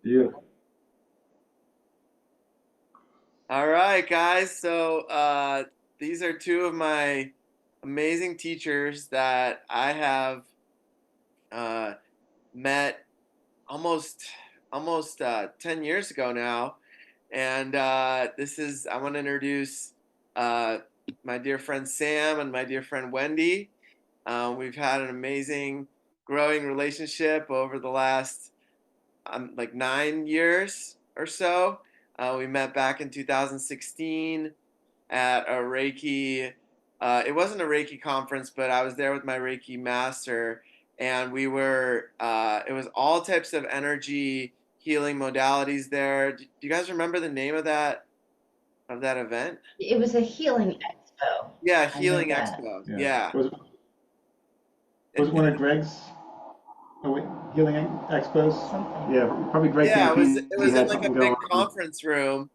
You. All right, guys. So these are two of my amazing teachers that I have uh, met almost almost 10 years ago now. And I want to introduce uh, my dear friend Sam and my dear friend Wendy. We've had an amazing growing relationship over the last like 9 years or so. We met back in 2016 at a Reiki. It wasn't a Reiki conference, but I was there with my Reiki master, and we were. It was all types of energy healing modalities there. Do you guys remember the name of that event? It was a healing expo. Yeah, I know Healing that. Expo. Yeah. Yeah. Was it one of Greg's healing expos? Something. Yeah, probably Greg Yeah, it Campisi was in had like a something big going on. conference room,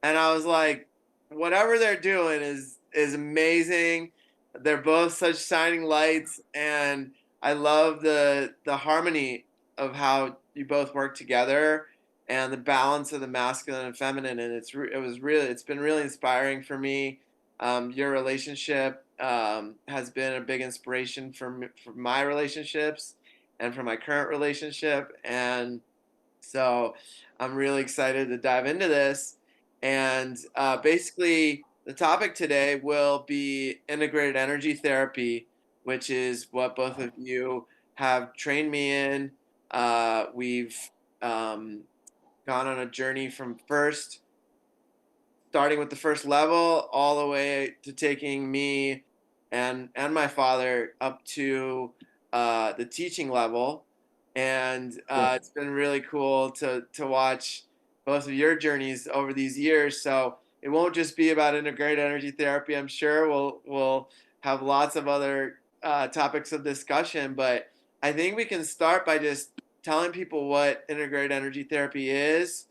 and I was like, whatever they're doing is amazing. They're both such shining lights, and I love the harmony of how you both work together and the balance of the masculine and feminine. And it's been really inspiring for me. Your relationship has been a big inspiration for my relationships and for my current relationship, and so I'm really excited to dive into this. And basically, the topic today will be integrated energy therapy, which is what both of you have trained me in. We've um, gone on a journey from starting with the first level all the way to taking me and my father up to the teaching level, and Cool. it's been really cool to watch both of your journeys over these years. So it won't just be about integrated energy therapy. I'm sure we'll have lots of other topics of discussion, but I think we can start by just telling people what integrated energy therapy is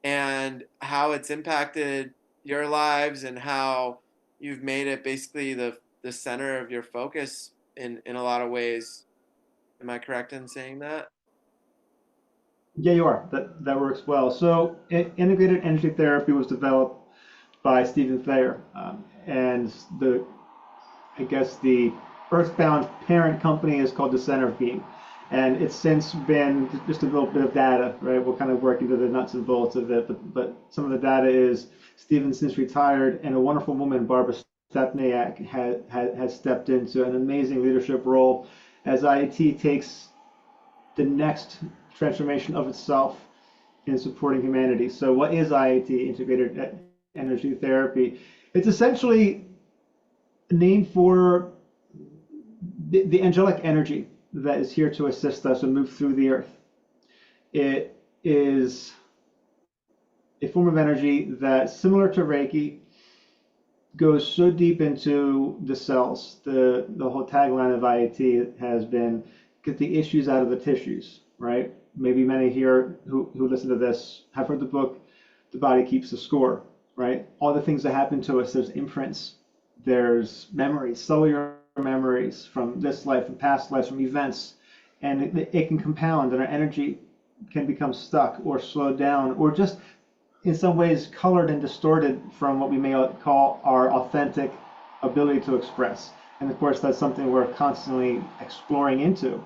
and how it's impacted your lives and how you've made it basically the center of your focus in a lot of ways. Am I correct in saying that? Yeah, you are. That works well. So, integrated energy therapy was developed by Stephen Thayer, and the I guess the Earthbound parent company is called the Center of Being. And it's since been just a little bit of data, right? We'll kind of work into the nuts and bolts of it, but some of the data is Stephen since retired, and a wonderful woman, Barbara Stepniak, has stepped into an amazing leadership role as IET takes the next transformation of itself in supporting humanity. So, what is IET, Integrated Energy Therapy? It's essentially named for the angelic energy that is here to assist us and move through the earth. It is a form of energy that, similar to Reiki, goes so deep into the cells. The whole tagline of IAT has been get the issues out of the tissues, right? Maybe many here who listen to this have heard the book The Body Keeps the Score, right? All the things that happen to us, there's imprints, there's memories, cellular memories from this life and past lives, from events, and it can compound, and our energy can become stuck or slowed down, or just in some ways colored and distorted from what we may call our authentic ability to express. And of course, that's something we're constantly exploring into.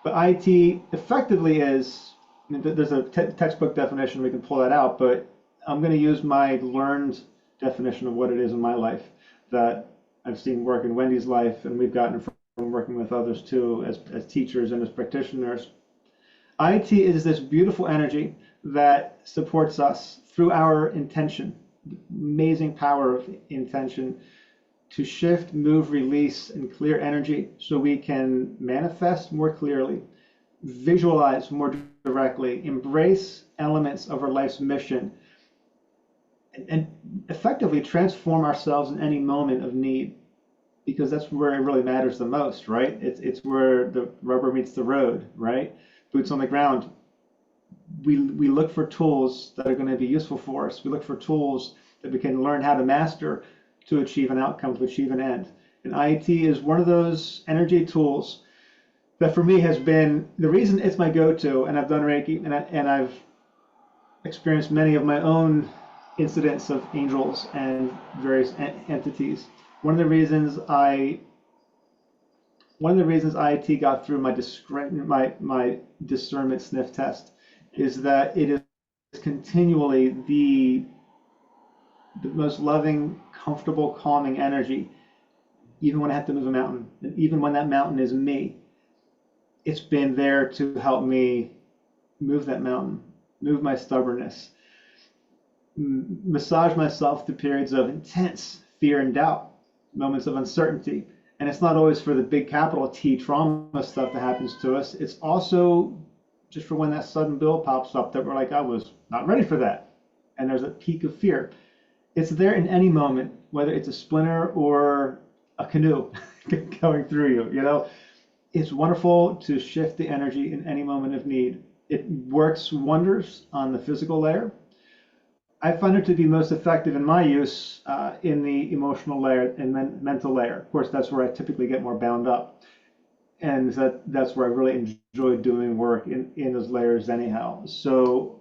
But IT effectively is, I mean, there's a textbook definition, we can pull that out, but I'm going to use my learned definition of what it is in my life that I've seen work in Wendy's life, and we've gotten from working with others too, as teachers and as practitioners. IT is this beautiful energy that supports us through our intention, amazing power of intention to shift, move, release, and clear energy so we can manifest more clearly, visualize more directly, embrace elements of our life's mission, and effectively transform ourselves in any moment of need. Because that's where it really matters the most, right? It's where the rubber meets the road, right? Boots on the ground. We look for tools that are going to be useful for us. We look for tools that we can learn how to master to achieve an outcome, to achieve an end. And IET is one of those energy tools that for me has been the reason it's my go-to. And I've done Reiki, and I've experienced many of my own incidents of angels and various entities. One of the reasons I one of the reasons IIT got through my discernment sniff test is that it is continually the most loving, comfortable, calming energy, even when I have to move a mountain, and even when that mountain is me. It's been there to help me move that mountain, move my stubbornness, massage myself through periods of intense fear and doubt, moments of uncertainty. And it's not always for the big capital T trauma stuff that happens to us. It's also just for when that sudden bill pops up that we're like, I was not ready for that. And there's a peak of fear. It's there in any moment, whether it's a splinter or a canoe going through you, you know? It's wonderful to shift the energy in any moment of need. It works wonders on the physical layer. I find it to be most effective in my use in the emotional layer and mental layer. Of course, that's where I typically get more bound up. And that's where I really enjoy doing work in those layers anyhow. So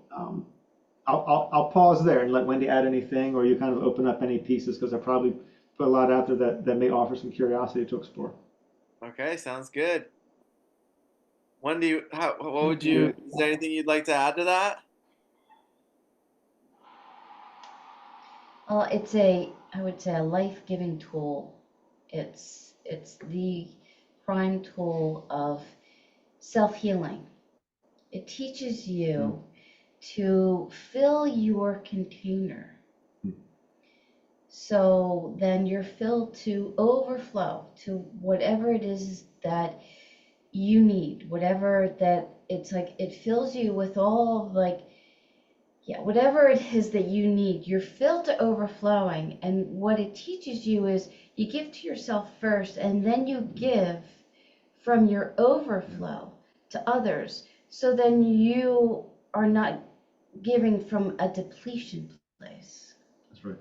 I'll pause there and let Wendy add anything, or you kind of open up any pieces, because I probably put a lot out there that may offer some curiosity to explore. Okay, sounds good. Wendy, what would Thank you? you. Is there anything you'd like to add to that? Well, I would say, a life-giving tool. It's the prime tool of self-healing. It teaches Mm. you to fill your container. So then you're filled to overflow to whatever it is that you need, whatever that it's like, it fills you with all of, like, yeah, whatever it is that you need, you're filled to overflowing. And what it teaches you is you give to yourself first, and then you give from your overflow to others. So then you are not giving from a depletion place. That's right.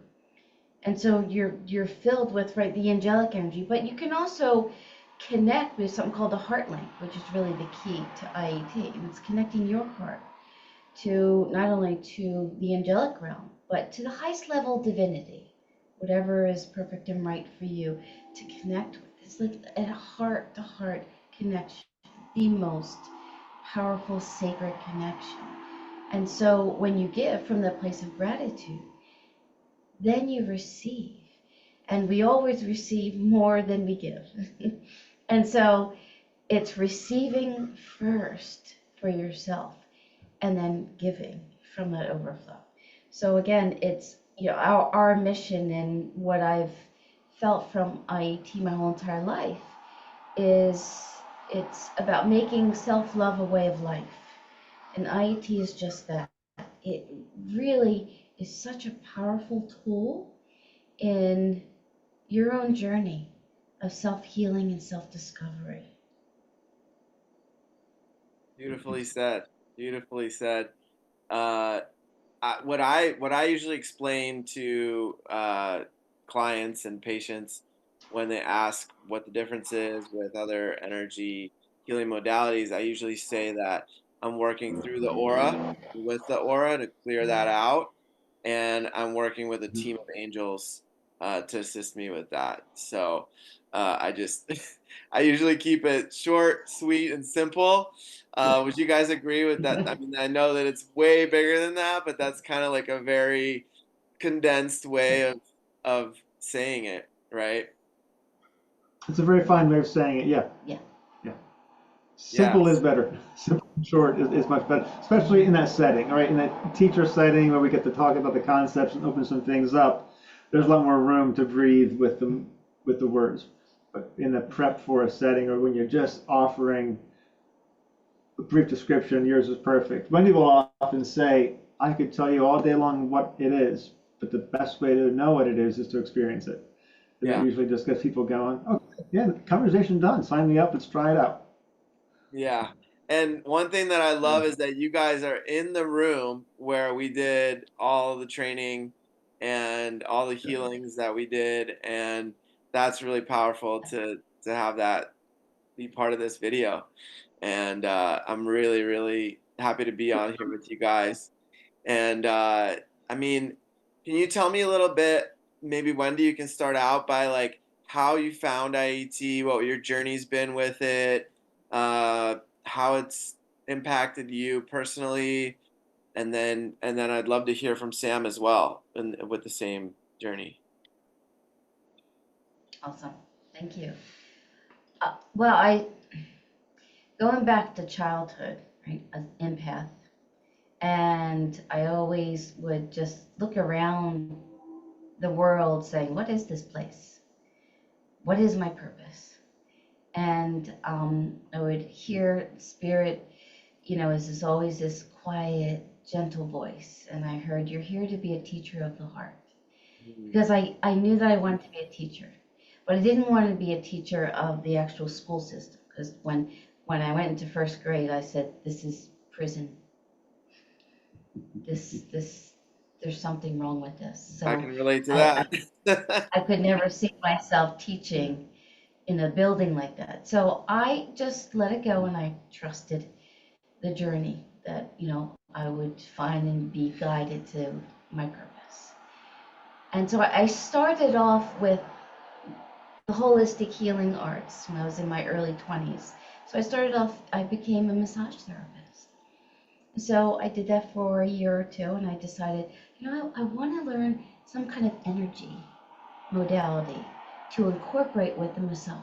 And so you're filled with, right, the angelic energy, but you can also connect with something called the heart link, which is really the key to IET, and it's connecting your heart to not only to the angelic realm, but to the highest level divinity, whatever is perfect and right for you to connect with. It's like a heart to heart connection, the most powerful sacred connection. And so when you give from the place of gratitude, then you receive. And we always receive more than we give. And so it's receiving first for yourself and then giving from that overflow. So again, it's, our mission, and what I've felt from IET my whole entire life is it's about making self-love a way of life. And IET is just that. It really is such a powerful tool in your own journey of self-healing and self-discovery. Beautifully said. Beautifully said. Uh, what I usually explain to clients and patients when they ask what the difference is with other energy healing modalities, I usually say that I'm working through the aura with the aura to clear that out, and I'm working with a team of angels to assist me with that. So I just I usually keep it short, sweet, and simple. Would you guys agree with that? I mean, I know that it's way bigger than that, but that's kind of like a very condensed way of saying it, right? It's a very fine way of saying it. Yeah, Yeah. yeah. Yeah, Simple is better. Simple and short is much better, especially in that setting. All right, in that teacher setting where we get to talk about the concepts and open some things up. There's a lot more room to breathe with the words. But in the prep for a setting, or when you're just offering a brief description, yours is perfect. Wendy will often say, "I could tell you all day long what it is, but the best way to know what it is to experience it." And that yeah, usually just gets people going, "Okay, yeah, conversation done. Sign me up. Let's try it out." yeah. And one thing that I love is that you guys are in the room where we did all the training and all the healings that we did, and that's really powerful to have that be part of this video. And I'm really, really happy to be on here with you guys. And I mean, can you tell me a little bit, maybe Wendy, you can start out by like how you found IET, what your journey's been with it, how it's impacted you personally, and then I'd love to hear from Sam as well, and with the same journey. Awesome. Thank you. Well, I going back to childhood, right, an empath, and I always would just look around the world saying, what is this place? What is my purpose? And I would hear spirit, is this always this quiet, gentle voice. And I heard, you're here to be a teacher of the heart. Because I knew that I wanted to be a teacher, but I didn't want to be a teacher of the actual school system. Because when I went into first grade, I said, this is prison. There's something wrong with this. So I can relate to I, that. I could never see myself teaching in a building like that. So I just let it go and I trusted the journey that, I would find and be guided to my purpose. And so I started off with the holistic healing arts when I was in my early 20s. So I became a massage therapist. So I did that for a year or two and I decided, I want to learn some kind of energy modality to incorporate with the massage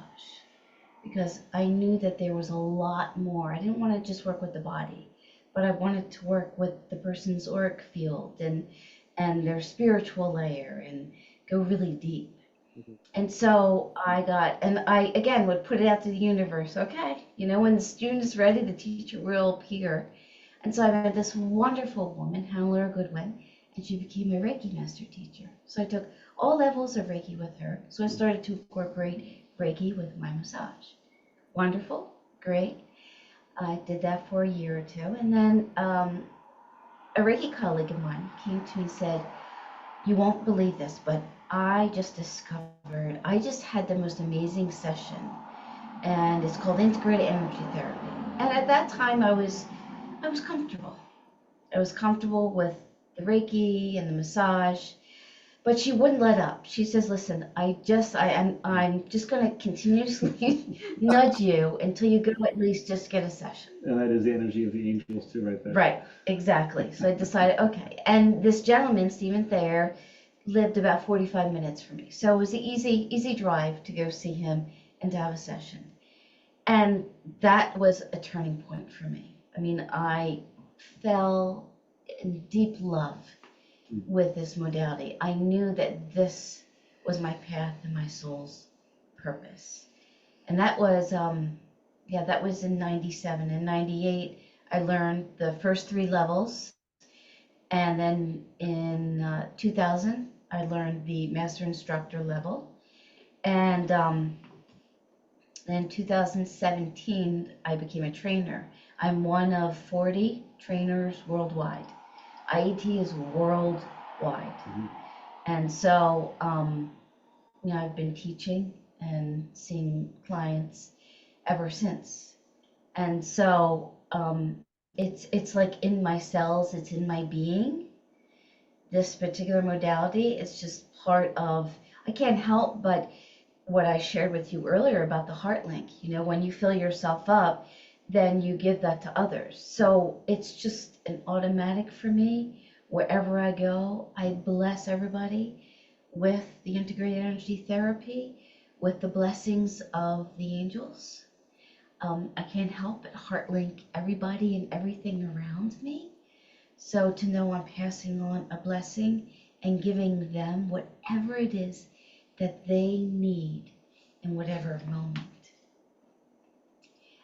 because I knew that there was a lot more. I didn't want to just work with the body, but I wanted to work with the person's auric field and their spiritual layer and go really deep. And so I again would put it out to the universe. Okay, when the student's ready, the teacher will appear. And so I met this wonderful woman, Hannah Goodwin, and she became a Reiki master teacher. So I took all levels of Reiki with her. So I started to incorporate Reiki with my massage. Wonderful, great. I did that for a year or two. And then a Reiki colleague of mine came to me and said, you won't believe this, but I just had the most amazing session. And it's called integrated energy therapy. And at that time I was comfortable. I was comfortable with the Reiki and the massage, but she wouldn't let up. She says, listen, I'm just going to continuously nudge you until you go at least just get a session. And that is the energy of the angels too, right there. Right, exactly. So I decided, okay. And this gentleman, Stephen Thayer, lived about 45 minutes from me. So it was an easy drive to go see him and to have a session. And that was a turning point for me. I mean, I fell in deep love with this modality. I knew that this was my path and my soul's purpose. And that was, that was in 97. In 98, I learned the first 3 levels. And then in 2000, I learned the master instructor level. And in 2017, I became a trainer. I'm one of 40 trainers worldwide. IET is worldwide. And so, I've been teaching and seeing clients ever since. And so, it's like in my cells, it's in my being. This particular modality, it's just part of, I can't help but what I shared with you earlier about the heart link. When you fill yourself up, then you give that to others. So it's just an automatic for me. Wherever I go, I bless everybody with the integrated energy therapy, with the blessings of the angels. I can't help but heart link everybody and everything around me. So to know I'm passing on a blessing and giving them whatever it is that they need in whatever moment.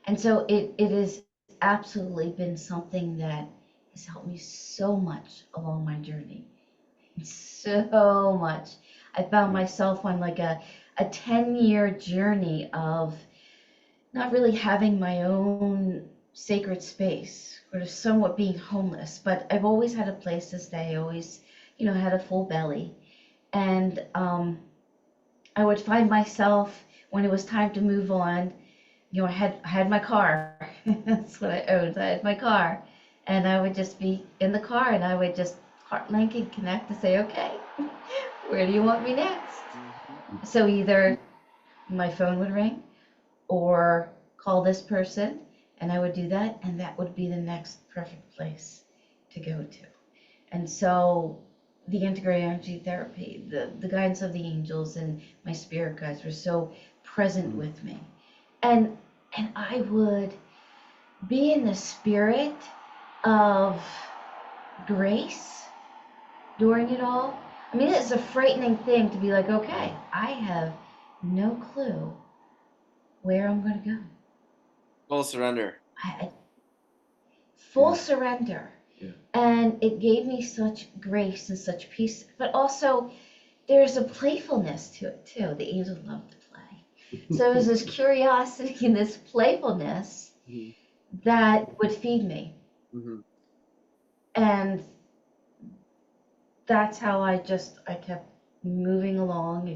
And so it has absolutely been something that has helped me so much along my journey. So much. I found myself on like a 10-year journey of not really having my own sacred space, or somewhat being homeless, but I've always had a place to stay, always, had a full belly. And I would find myself when it was time to move on, I had my car. That's what I owned. I had my car. And I would just be in the car and I would just heart link and connect to say, okay, where do you want me next? So either my phone would ring or call this person, and I would do that, and that would be the next perfect place to go to. And so the integrated energy therapy, the guidance of the angels and my spirit guides were so present with me. And I would be in the spirit of grace during it all. I mean, it's a frightening thing to be like, okay, I have no clue where I'm going to go. Full surrender. Full surrender. Yeah. And it gave me such grace and such peace. But also, there's a playfulness to it too. The angels love to play. So there's this curiosity and this playfulness that would feed me. And that's how I kept moving along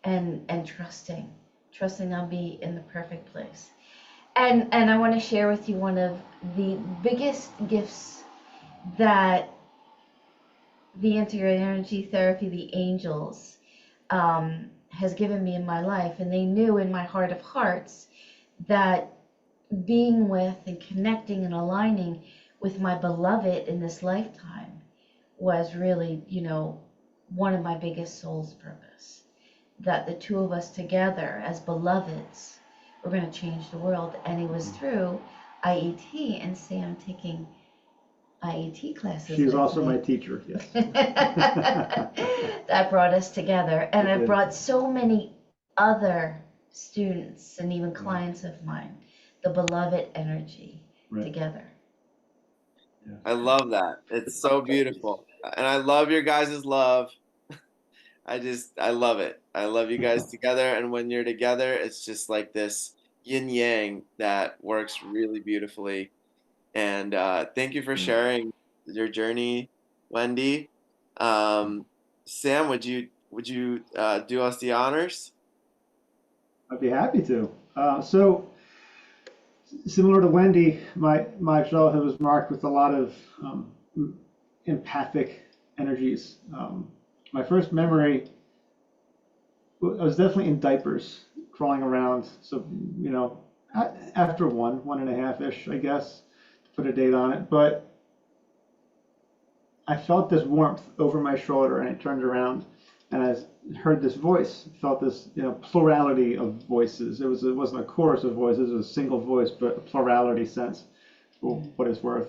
and trusting I'll be in the perfect place. And I want to share with you one of the biggest gifts that the integrated energy therapy, the angels, has given me in my life. And they knew in my heart of hearts that being with and connecting and aligning with my beloved in this lifetime was really, one of my biggest soul's purpose. That the two of us together as beloveds were going to change the world. And it was through IET and Sam taking IET classes. She's also my teacher, yes. That brought us together. And it brought so many other students and even clients of mine, the beloved energy together. Yeah. I love that. It's so beautiful. And I love your guys' love. I love it. I love you guys together. And when you're together, it's just like this yin yang that works really beautifully. And thank you for sharing your journey, Wendi. Sam, would you do us the honors? I'd be happy to. So, similar to Wendi, my childhood was marked with a lot of empathic energies. My first memory, I was definitely in diapers, crawling around. So, after 1.5-ish, I guess, to put a date on it. But I felt this warmth over my shoulder, and I turned around, and I heard this voice. Felt this, plurality of voices. It wasn't a chorus of voices. It was a single voice, but a plurality sense, for what it's worth.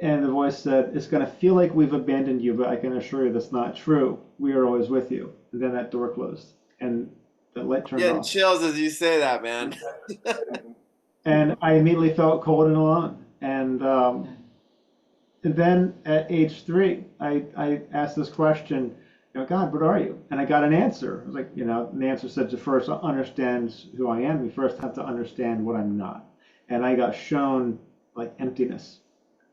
And the voice said, "It's going to feel like we've abandoned you, but I can assure you that's not true. We are always with you." And then that door closed, and the light turned Getting off. chills as you say that, man. And I immediately felt cold and alone. And then at age 3, I asked this question, God, what are you? And I got an answer. I was like, and the answer said to first understand who I am. We first have to understand what I'm not. And I got shown like emptiness.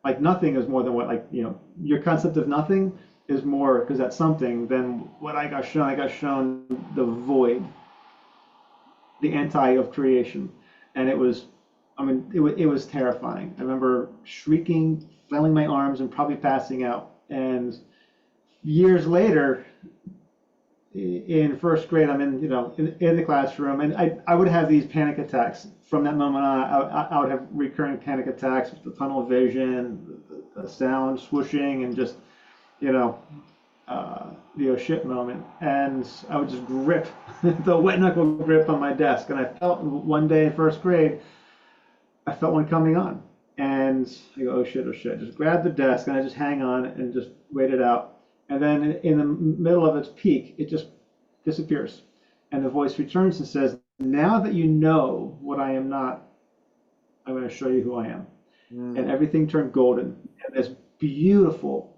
Like nothing is more than what, your concept of nothing is more, because that's something, than what I got shown. I got shown the void, the anti of creation. And it was terrifying. I remember shrieking, flailing my arms, and probably passing out. And years later, in first grade, I'm in the classroom, and I would have these panic attacks. From that moment on, I would have recurring panic attacks with the tunnel vision, the sound swooshing, and just the oh shit moment. And I would just grip the wet knuckle grip on my desk. And I felt one day in first grade, I felt one coming on, and I go, oh shit, just grab the desk, and I just hang on and just wait it out. And then in the middle of its peak, it just disappears. And the voice returns and says, now that you know what I am not, I'm going to show you who I am. And everything turned golden. And this beautiful,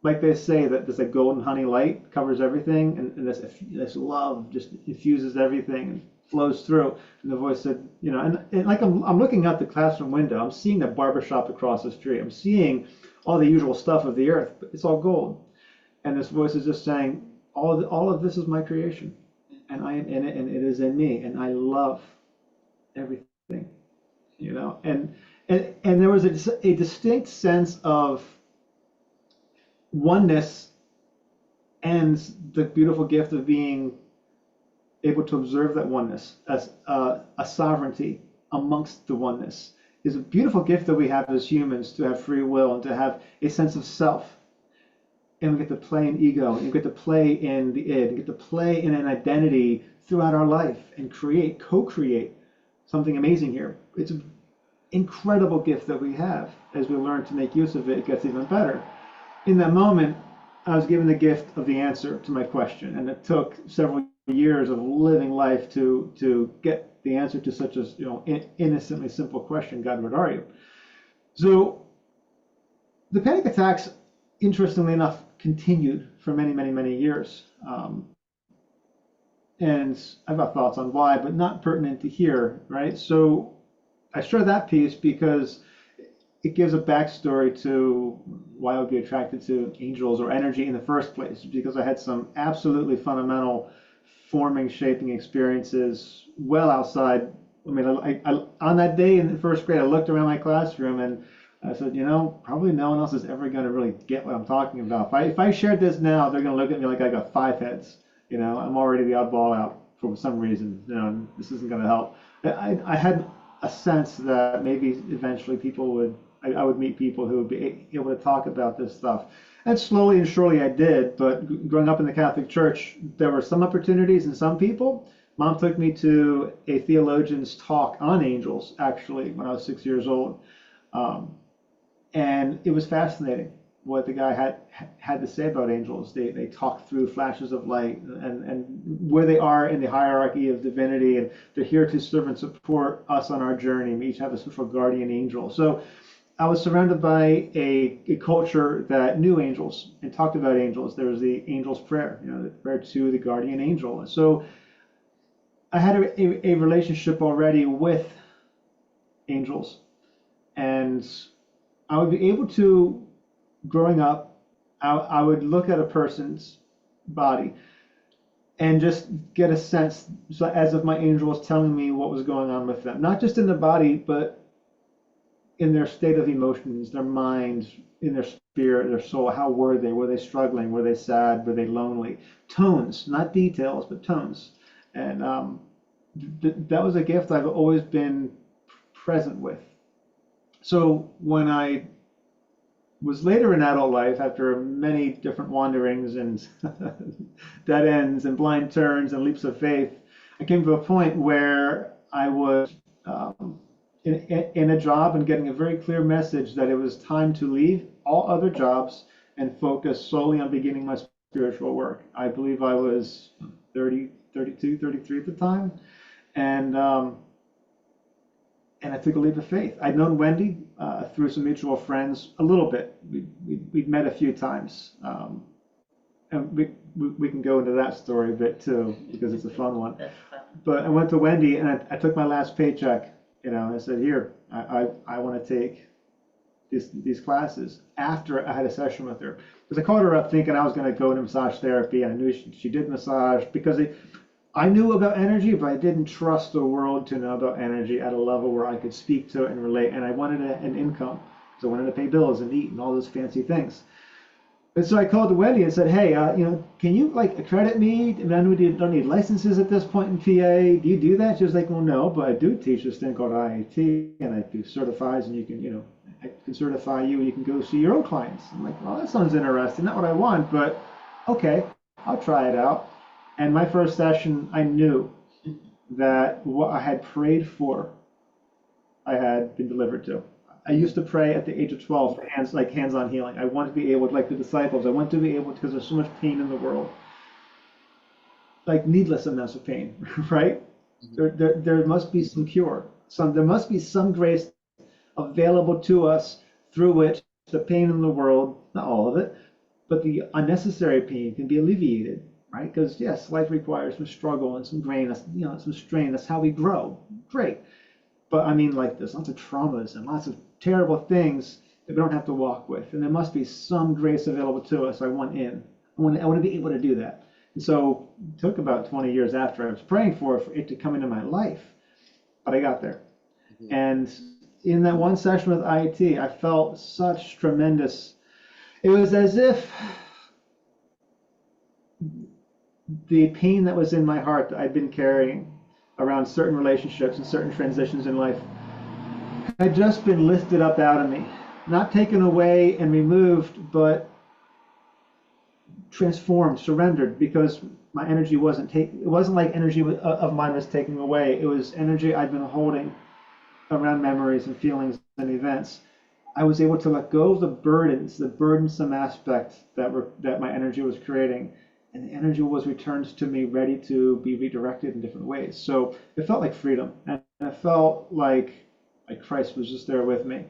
like they say, that there's a golden honey light covers everything, and this love just infuses everything and flows through. And the voice said, and like I'm looking out the classroom window, I'm seeing the barbershop across the street. I'm seeing all the usual stuff of the earth, but it's all gold. And this voice is just saying, all of this is my creation, and I am in it, and it is in me, and I love everything, and And there was a distinct sense of oneness and the beautiful gift of being able to observe that oneness as a sovereignty amongst the oneness is a beautiful gift that we have as humans, to have free will and to have a sense of self. And we get to play in ego, and we get to play in the id, and get to play in an identity throughout our life and create, co-create something amazing here. It's an incredible gift that we have. As we learn to make use of it, it gets even better. In that moment, I was given the gift of the answer to my question, and it took several years of living life to get the answer to such a innocently simple question: God, what are you? So the panic attacks, interestingly enough, continued for many, many, many years. And I've got thoughts on why, but not pertinent to here, right? So I share that piece because it gives a backstory to why I would be attracted to angels or energy in the first place, because I had some absolutely fundamental forming, shaping experiences well outside. I mean, I on that day in the first grade, I looked around my classroom and I said, probably no one else is ever going to really get what I'm talking about. If I shared this now, they're going to look at me like I got 5 heads. I'm already the oddball out for some reason. This isn't going to help. I had a sense that maybe eventually I would meet people who would be able to talk about this stuff. And slowly and surely I did, but growing up in the Catholic Church, there were some opportunities and some people. Mom took me to a theologian's talk on angels, actually, when I was 6 years old. And it was fascinating what the guy had to say about angels. They talk through flashes of light and where they are in the hierarchy of divinity, and they're here to serve and support us on our journey. We each have a special guardian angel. So I was surrounded by a culture that knew angels and talked about angels. There was the angel's prayer, the prayer to the guardian angel. So I had a relationship already with angels, and I would be able to, growing up, I would look at a person's body and just get a sense, so as if my angel was telling me what was going on with them, not just in the body, but in their state of emotions, their mind, in their spirit, their soul. How were they? Were they struggling? Were they sad? Were they lonely? Tones, not details, but tones. And that was a gift I've always been present with. So when I was later in adult life, after many different wanderings and dead ends and blind turns and leaps of faith, I came to a point where I was in a job and getting a very clear message that it was time to leave all other jobs and focus solely on beginning my spiritual work. I believe I was 30, 32, 33 at the time. And I took a leap of faith. I'd known Wendi through some mutual friends a little bit. We'd met a few times. And we can go into that story a bit too, because it's a fun one. But I went to Wendi and I took my last paycheck, and I said, here, I want to take these classes after I had a session with her. Because I called her up thinking I was going to go into massage therapy, and I knew she did massage, because I knew about energy, but I didn't trust the world to know about energy at a level where I could speak to it and relate. And I wanted an income, so I wanted to pay bills and eat and all those fancy things. And so I called to Wendi and said, hey, can you accredit me? I know we don't need licenses at this point in PA. Do you do that? She was like, well, no, but I do teach this thing called IAT, and I do certifies, and you can, I can certify you, and you can go see your own clients. I'm like, well, that sounds interesting. Not what I want, but okay, I'll try it out. And my first session, I knew that what I had prayed for, I had been delivered to. I used to pray at the age of 12 for hands-on healing. I wanted to be able, like the disciples, I want to be able, because there's so much pain in the world, like needless amounts of pain, right? There must be some cure. There must be some grace available to us through which the pain in the world, not all of it, but the unnecessary pain can be alleviated. Right? Because yes, life requires some struggle and some grain, some strain. That's how we grow. Great. But I mean, there's lots of traumas and lots of terrible things that we don't have to walk with. And there must be some grace available to us. I want in. I want to be able to do that. And so it took about 20 years after I was praying for it to come into my life. But I got there. Mm-hmm. And in that one session with IT, I felt such tremendous. It was as if the pain that was in my heart that I'd been carrying around certain relationships and certain transitions in life had just been lifted up out of me. Not taken away and removed, but transformed, surrendered, because my energy it wasn't like energy of mine was taken away. It was energy I'd been holding around memories and feelings and events. I was able to let go of the burdens, the burdensome aspects that my energy was creating, and the energy was returned to me ready to be redirected in different ways. So it felt like freedom, and it felt like Christ was just there with me.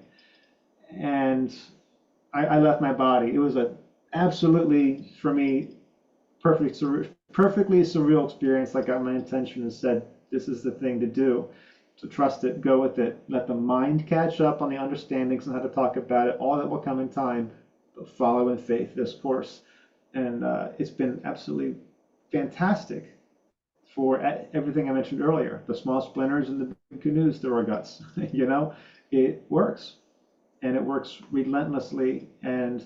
And I left my body. It was a absolutely, for me, perfectly surreal experience. I got my intention and said, this is the thing to do. So trust it, go with it. Let the mind catch up on the understandings and how to talk about it. All that will come in time, but follow in faith this course. And it's been absolutely fantastic for everything I mentioned earlier. The small splinters and the big canoes through our guts. You know, it works, and it works relentlessly. And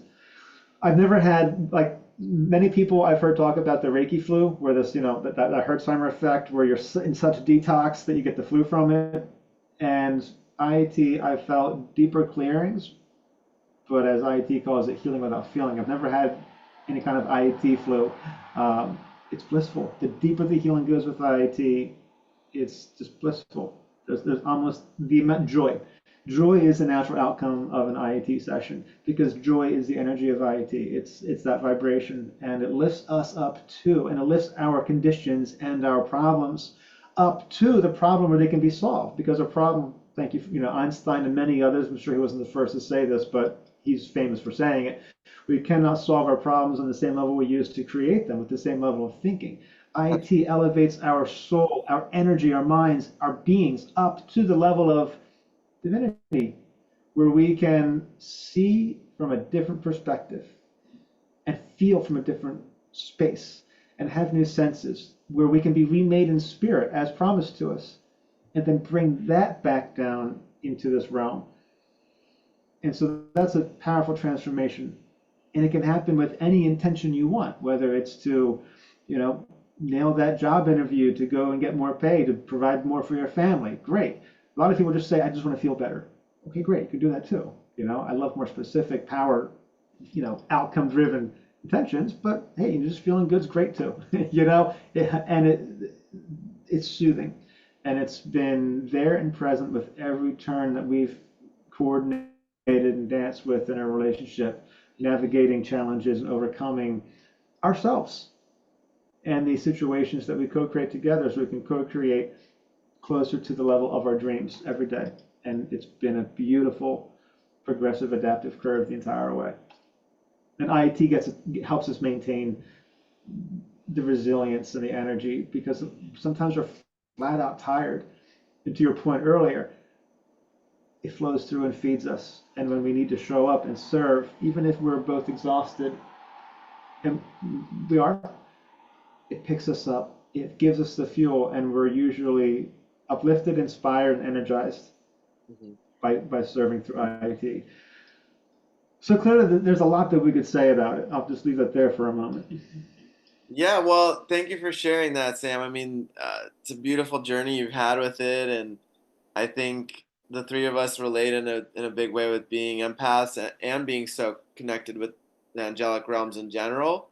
I've never had, like, many people I've heard talk about the Reiki flu, where this, that Hertzheimer effect, where you're in such detox that you get the flu from it. And IET, I felt deeper clearings, but as IET calls it, healing without feeling. I've never had any kind of IET flu. It's blissful. The deeper the healing goes with IET, it's just blissful. There's almost the amount joy. Joy is the natural outcome of an IET session because joy is the energy of IET. It's that vibration, and it lifts us up too, and it lifts our conditions and our problems up to the problem where they can be solved. Because a problem, thank you, Einstein and many others. I'm sure he wasn't the first to say this, but he's famous for saying it. We cannot solve our problems on the same level we used to create them with the same level of thinking. IET elevates our soul, our energy, our minds, our beings up to the level of divinity, where we can see from a different perspective and feel from a different space and have new senses, where we can be remade in spirit as promised to us, and then bring that back down into this realm. And so that's a powerful transformation. And it can happen with any intention you want, whether it's to, nail that job interview, to go and get more pay, to provide more for your family. Great. A lot of people just say, I just want to feel better. Okay, great. You can do that too. I love more specific power, outcome driven intentions, but hey, just feeling good's great too. It's soothing. And it's been there and present with every turn that we've coordinated and danced with in our relationship, navigating challenges and overcoming ourselves and the situations that we co-create together, so we can co-create closer to the level of our dreams every day. And it's been a beautiful, progressive, adaptive curve the entire way. And IET helps us maintain the resilience and the energy, because sometimes we're flat out tired. And to your point earlier, it flows through and feeds us. And when we need to show up and serve, even if we're both exhausted, and we are, it picks us up. It gives us the fuel, and we're usually uplifted, inspired, and energized by serving through IET. So clearly, there's a lot that we could say about it. I'll just leave that there for a moment. Yeah, well, thank you for sharing that, Sam. I mean, it's a beautiful journey you've had with it, and I think the three of us relate in a big way with being empaths and being so connected with the angelic realms in general.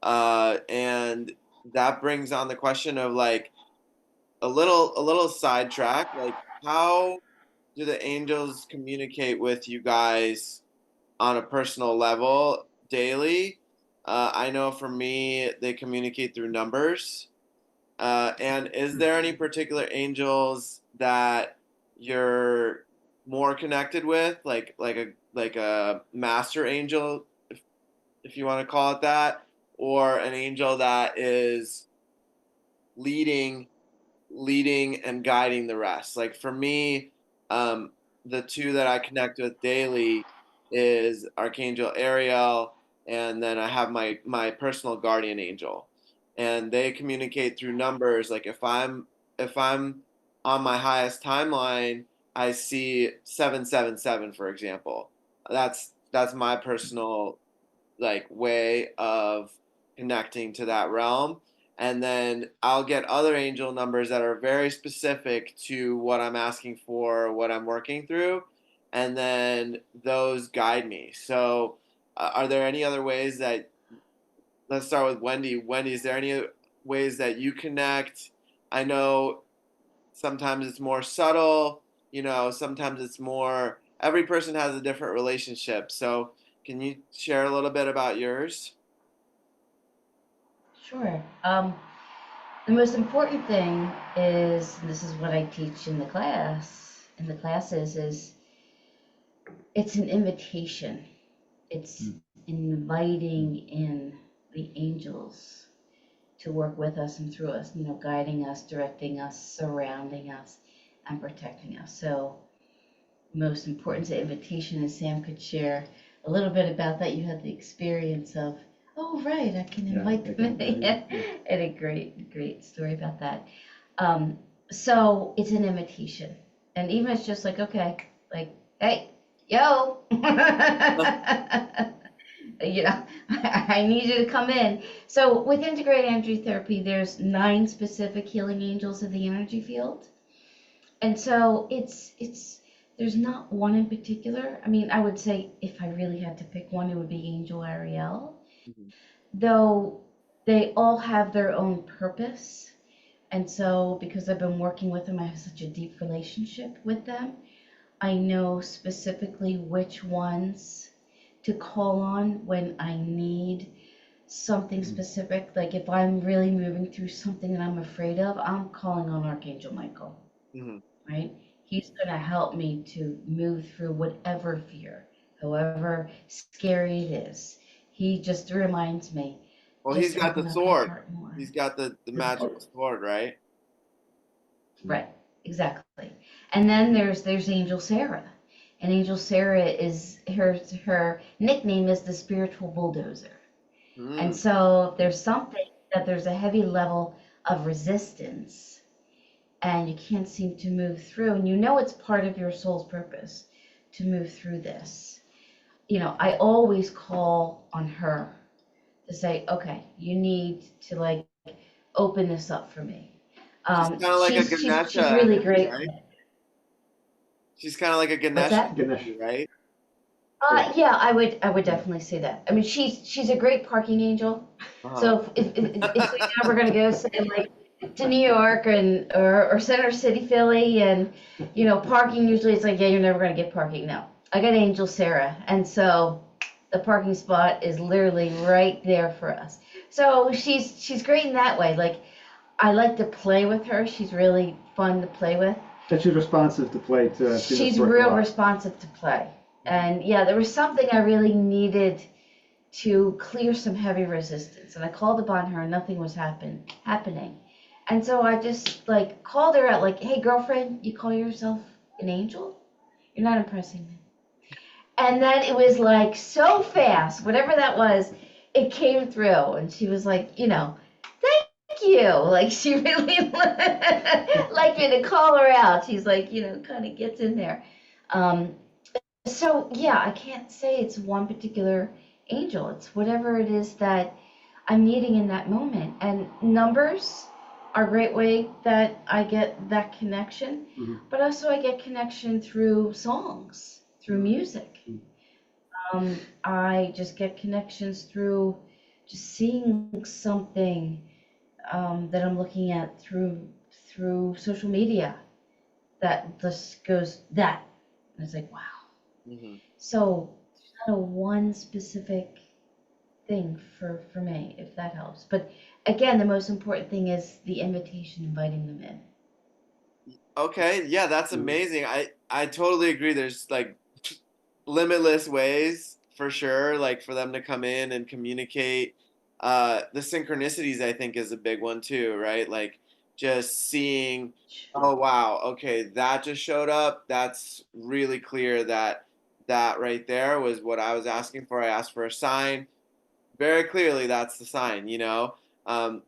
And that brings on the question of, like, a little sidetrack, like, how do the angels communicate with you guys on a personal level daily? I know for me, they communicate through numbers. And is there any particular angels that you're more connected with, like a master angel, if you want to call it that, or an angel that is leading leading and guiding the rest? Like for me, um, the two that I connect with daily is Archangel Ariel, and then I have my personal guardian angel, and they communicate through numbers. Like if I'm on my highest timeline, I see 777, for example. That's my personal like way of connecting to that realm. And then I'll get other angel numbers that are very specific to what I'm asking for, what I'm working through, and then those guide me. So, are there any other ways that, let's start with Wendi. Wendi, is there any ways that you connect? I know sometimes it's more subtle, sometimes it's more, every person has a different relationship. So, can you share a little bit about yours? Sure. The most important thing is, and this is what I teach in the classes, is it's an invitation. It's inviting in the angels to work with us and through us, guiding us, directing us, surrounding us, and protecting us. So, most important to invitation, as Sam could share a little bit about that. You had the experience of, oh, right, I can invite them in. And a great story about that. So it's an invitation. And even it's just like, okay, like, hey, yo, I need you to come in. So with integrated energy therapy, there's 9 specific healing angels of the energy field. And so it's there's not one in particular. I mean, I would say if I really had to pick one, it would be Angel Ariel, Mhm. though they all have their own purpose. And so because I've been working with them, I have such a deep relationship with them. I know specifically which ones to call on when I need something specific. Like if I'm really moving through something that I'm afraid of, I'm calling on Archangel Michael, Mhm. right? He's going to help me to move through whatever fear, however scary it is. He just reminds me, Well, he's just got the open up your sword. heart more. He's got the magical sword, right? Right, exactly. And then there's Angel Sarah. And Angel Sarah is her nickname is the spiritual bulldozer. And Mm. so if there's something that there's a heavy level of resistance and you can't seem to move through, and it's part of your soul's purpose to move through this. I always call on her to say, okay, you need to like open this up for me. She's kind of like a She's Ganesha really energy, great. right? She's kind of like a What's Ganesha that? Ganesh. energy, right? Yeah, I would definitely say that. I mean, she's a great parking angel. Uh-huh. So if we ever gonna go say like to New York and or Center City, Philly, and parking usually it's like, yeah, you're never gonna get parking. No, I got Angel Sarah, and so the parking spot is literally right there for us. So she's great in that way. Like I like to play with her. She's really fun to play with. That she's responsive to play to She's this work a real lot. responsive to play. And yeah, there was something I really needed to clear some heavy resistance. And I called upon her and nothing was happening. And so I just like called her out like, hey girlfriend, you call yourself an angel? You're not impressing me. And then it was like so fast, whatever that was, it came through. And she was like, thank you. Like she really liked me to call her out. She's like, kind of gets in there. Um, so yeah, I can't say it's one particular angel. It's whatever it is that I'm needing in that moment. And numbers are a great way that I get that connection, Mhm. but also I get connection through songs, through music. I just get connections through just seeing something that I'm looking at through social media that just goes that. And it's like, wow. Hmm. So there's not a one specific thing for me, if that helps. But again, the most important thing is the invitation, inviting them in. Okay, yeah, that's amazing. I totally agree. There's like limitless ways for sure, like for them to come in and communicate. The synchronicities I think is a big one too, right? Like just seeing, oh wow, okay, that just showed up. That's really clear that that right there was what I was asking for. I asked for a sign. Very clearly, that's the sign.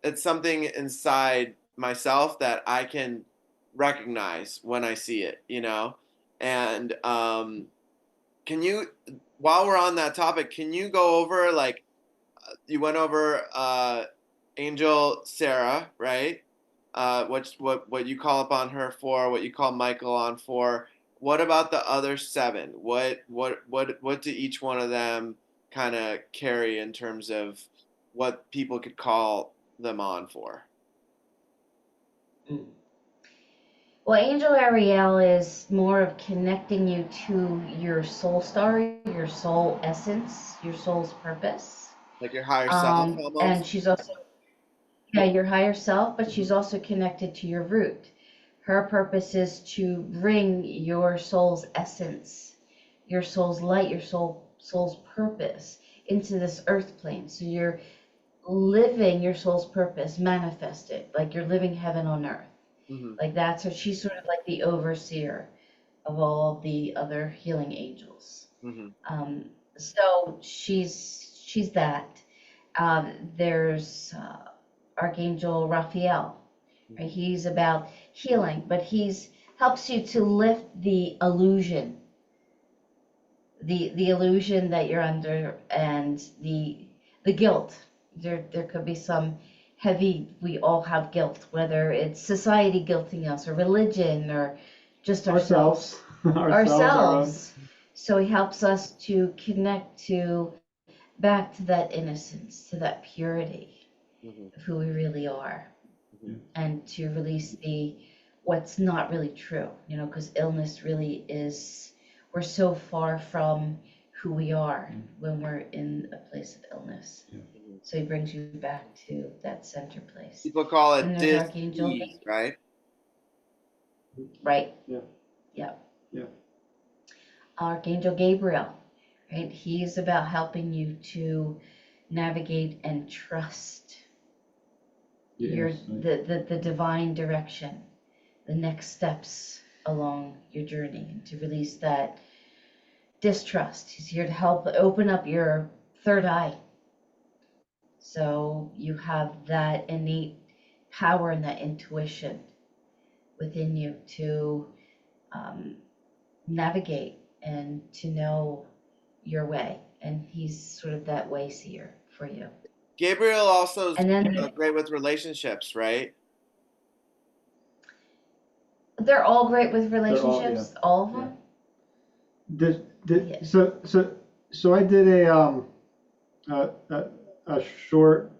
It's something inside myself that I can recognize when I see it. And can you, while we're on that topic, can you go over, like, you went over Angel Sarah, right? What you call upon her for, what you call Michael on for. What about the other seven? What do each one of them kind of carry in terms of what people could call them on for? Well, Angel Ariel is more of connecting you to your soul story, your soul essence, your soul's purpose. Like your higher self, And almost. she's also, yeah, your higher self, but she's also connected to your root. Her purpose is to bring your soul's essence, your soul's light, your soul's purpose into this earth plane. So you're living your soul's purpose manifested, like you're living heaven on earth. Mm-hmm. Like that. So she's sort of like the overseer of all the other healing angels. Mm-hmm. So she's that. There's Archangel Raphael. Right? He's about healing, but he's helps you to lift the illusion, the illusion that you're under, and the guilt. There could be some heavy. We all have guilt, whether it's society guilting us, or religion, or just ourselves. Ourselves. So he helps us to connect to back to that innocence, to that purity Mm-hmm. of who we really are, Mm-hmm. and to release the what's not really true. Because illness really is. We're so far from who we are when we're in a place of illness. Mm-hmm. So he brings you back to that center place. People call And it there's Archangel, dis-ease, right? right? Yeah. Yeah. Yeah. Archangel Gabriel, right? He's about helping you to navigate and trust your the divine direction, the next steps along your journey, and to release that distrust. He's here to help open up your third eye, so you have that innate power and that intuition within you to navigate and to know your way. And he's sort of that way seer for you. Gabriel also is And then great with relationships, right? they're all great with They're all, relationships, all of them. Yeah. So I did a short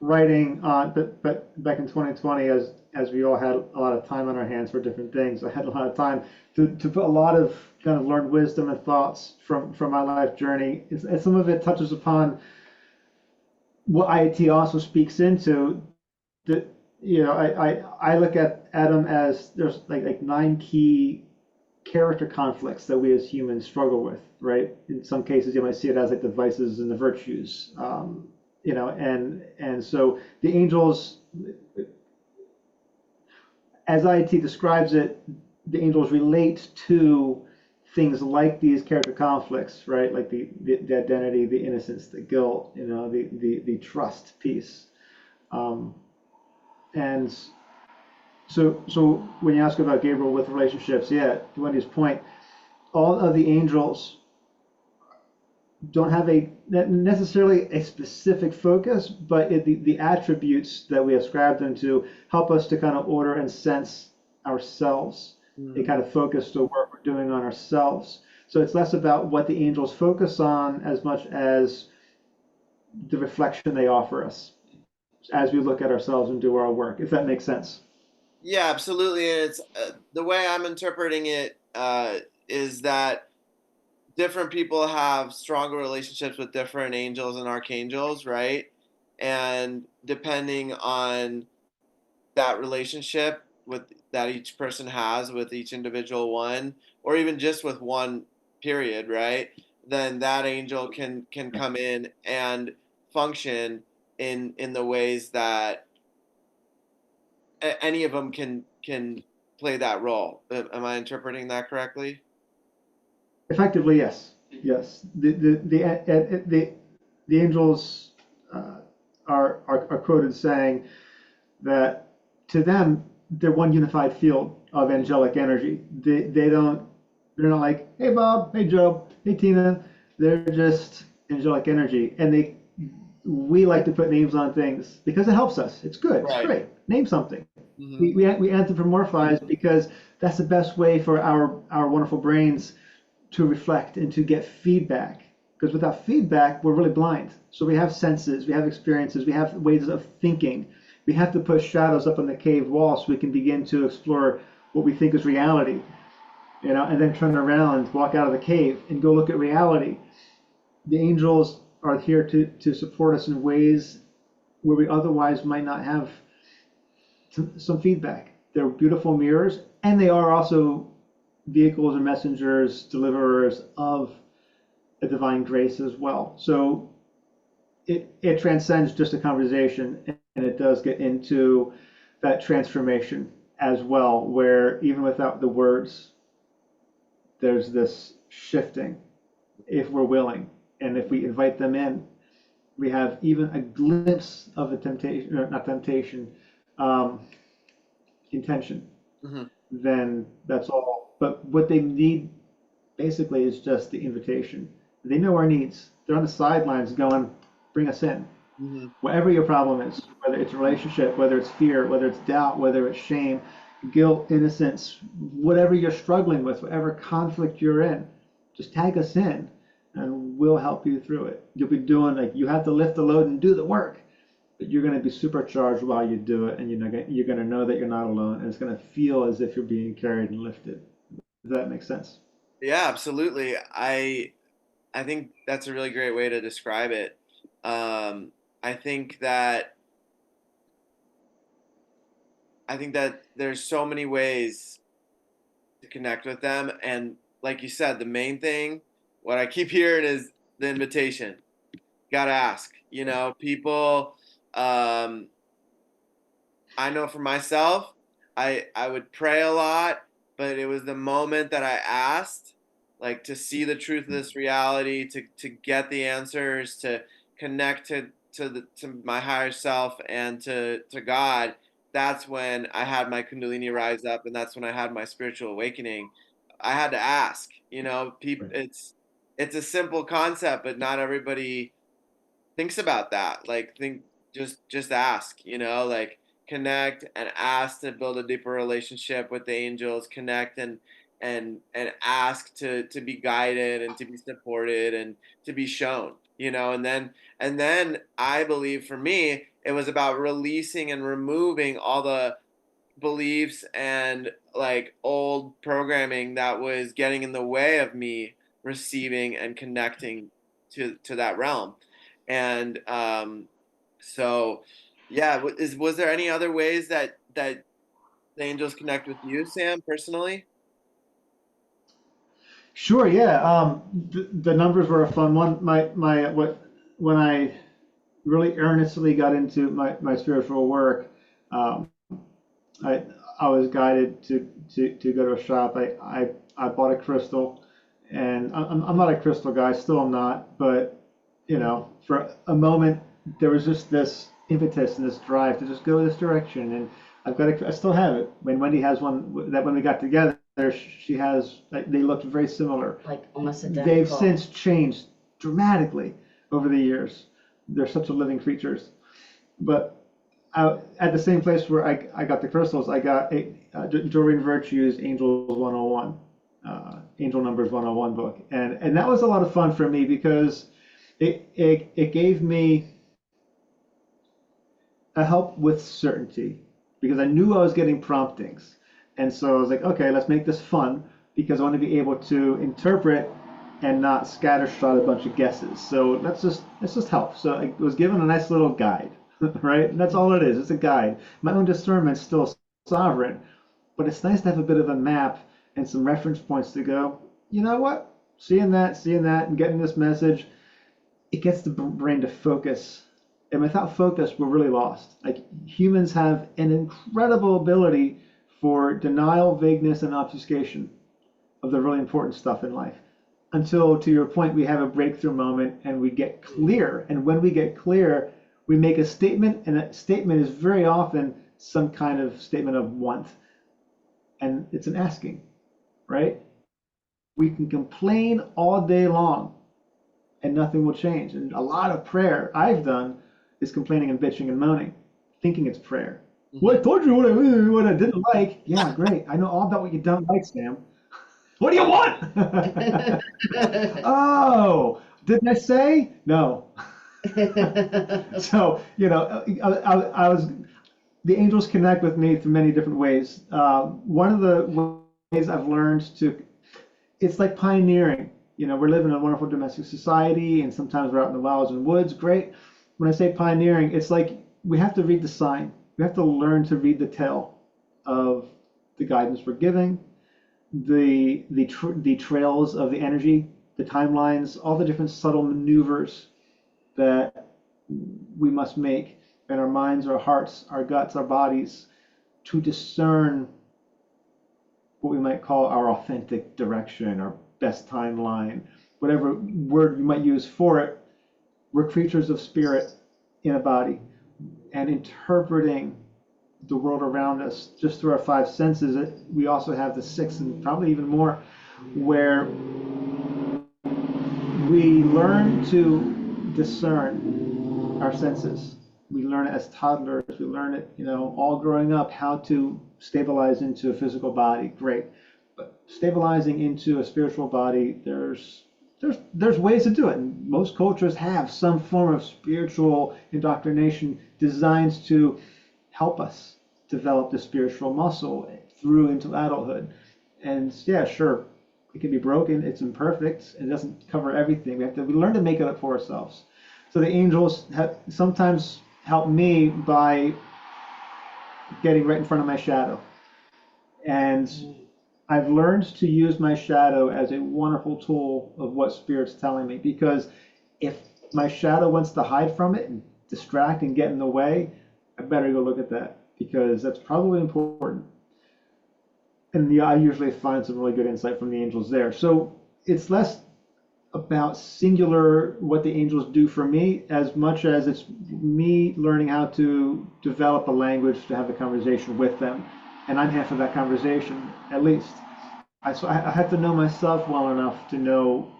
writing on, but back in 2020, as we all had a lot of time on our hands for different things, I had a lot of time to put a lot of kind of learned wisdom and thoughts from my life journey. And some of it touches upon what IAT also speaks into. That I look at Adam as there's like 9 key character conflicts that we as humans struggle with, right? In some cases, you might see it as like the vices and the virtues, and so the angels, as IAT describes it, the angels relate to things like these character conflicts, right? Like the identity, the innocence, the guilt, the trust piece, and so when you ask about Gabriel with relationships, yeah, to Wendy's point, all of the angels don't have necessarily a specific focus, but the attributes that we ascribe them to help us to kind of order and sense ourselves. They kind of focus the work we're doing on ourselves. So it's less about what the angels focus on as much as the reflection they offer us as we look at ourselves and do our work, if that makes sense. Yeah, absolutely. And it's the way I'm interpreting it is that different people have stronger relationships with different angels and archangels, right? And depending on that relationship with that each person has with each individual one, or even just with one period, right? Then that angel can come in and function in the ways that any of them can play that role. Am I interpreting that correctly? Effectively, yes. Yes. The angels are quoted saying that to them they're one unified field of angelic energy. They're not like, hey Bob, hey Joe, hey Tina. They're just angelic energy, and we like to put names on things because it helps us. It's good. It's Right. great. Name something. Hmm. We anthropomorphize because that's the best way for our wonderful brains to reflect and to get feedback. Because without feedback, we're really blind. So we have senses, we have experiences, we have ways of thinking. We have to put shadows up on the cave wall so we can begin to explore what we think is reality, and then turn around, walk out of the cave, and go look at reality. The angels are here to support us in ways where we otherwise might not have some feedback. They're beautiful mirrors, and they are also vehicles or messengers, deliverers of a divine grace as well. So it transcends just a conversation, and it does get into that transformation as well, where even without the words, there's this shifting if we're willing. And if we invite them in, we have even a glimpse of the temptation, or not temptation, um, intention, Hmm. then that's all. But what they need basically is just the invitation. They know our needs. They're on the sidelines going, bring us in. Hmm. Whatever your problem is, whether it's a relationship, whether it's fear, whether it's doubt, whether it's shame, guilt, innocence, whatever you're struggling with, whatever conflict you're in, just tag us in and we'll help you through it. You'll be doing, like, you have to lift the load and do the work, but you're going to be supercharged while you do it, and you're going to know that you're not alone, and it's going to feel as if you're being carried and lifted. Does that make sense? Yeah, absolutely. I think that's a really great way to describe it. I think that there's so many ways to connect with them, and like you said, the main thing, what I keep hearing is the invitation. Gotta ask. People. Um, I know for myself, I would pray a lot, but it was the moment that I asked, like to see the truth of this reality, to get the answers, to connect to my higher self and to God. That's when I had my Kundalini rise up, and that's when I had my spiritual awakening. I had to ask. Right. It's a simple concept, but not everybody thinks about that. Like think just ask, like connect and ask to build a deeper relationship with the angels, connect and ask to be guided and to be supported and to be shown, and then I believe for me it was about releasing and removing all the beliefs and like old programming that was getting in the way of me receiving and connecting to that realm. And so yeah, was there any other ways that the angels connect with you, Sam, personally? Sure, yeah. The numbers were a fun one. When I really earnestly got into my spiritual work, um, I I was guided to go to a shop. I bought a crystal, and I'm not a crystal guy, still am not. But for a moment, there was just this impetus and this drive to just go this direction. And I still have it. When Wendy has one that when we got together, she has. Like, they looked very similar. Like almost They've identical. since changed dramatically over the years. They're such a living creatures. But at the same place where I got the crystals, I got Doreen Virtue's Angels 101, Angel Numbers 101 book. And that was a lot of fun for me because it gave me a help with certainty because I knew I was getting promptings. And so I was like, okay, let's make this fun because I want to be able to interpret and not scattershot a bunch of guesses. So let's just help. So I was given a nice little guide, right? And that's all it is. It's a guide. My own discernment's still sovereign, but it's nice to have a bit of a map and some reference points to go, you know what? Seeing that, and getting this message, it gets the brain to focus. And without focus, we're really lost. Like, humans have an incredible ability for denial, vagueness, and obfuscation of the really important stuff in life. Until, to your point, we have a breakthrough moment and we get clear. And when we get clear, we make a statement, and that statement is very often some kind of statement of want, and it's an asking, right? We can complain all day long and nothing will change. And a lot of prayer I've done is complaining and bitching and moaning, thinking it's prayer. Well, I told you what I didn't like. Yeah, great. I know all about what you don't like, Sam. What do you want? Oh, didn't I say? No. So, I was, the angels connect with me through many different ways. One of the ways I've learned to, it's like pioneering. We're living in a wonderful domestic society, and sometimes we're out in the wilds and woods. Great. When I say pioneering, it's like we have to read the sign. We have to learn to read the tale of the guidance we're giving, the trails of the energy, the timelines, all the different subtle maneuvers that we must make in our minds, our hearts, our guts, our bodies to discern what we might call our authentic direction, our best timeline, whatever word you might use for it. We're creatures of spirit in a body, and interpreting the world around us just through our five senses. We also have the sixth, and probably even more, where we learn to discern our senses. We learn it as toddlers. We learn it, all growing up, how to stabilize into a physical body. Great. But stabilizing into a spiritual body, there's ways to do it. And most cultures have some form of spiritual indoctrination designed to help us develop the spiritual muscle through into adulthood. And yeah, sure, it can be broken, it's imperfect, it doesn't cover everything. We learn to make it up for ourselves. So the angels have sometimes help me by getting right in front of my shadow. And I've learned to use my shadow as a wonderful tool of what Spirit's telling me, because if my shadow wants to hide from it and distract and get in the way, I better go look at that, because that's probably important. And I usually find some really good insight from the angels there. So it's less about singular what the angels do for me as much as it's me learning how to develop a language to have a conversation with them. And I'm half of that conversation, at least. So I have to know myself well enough to know,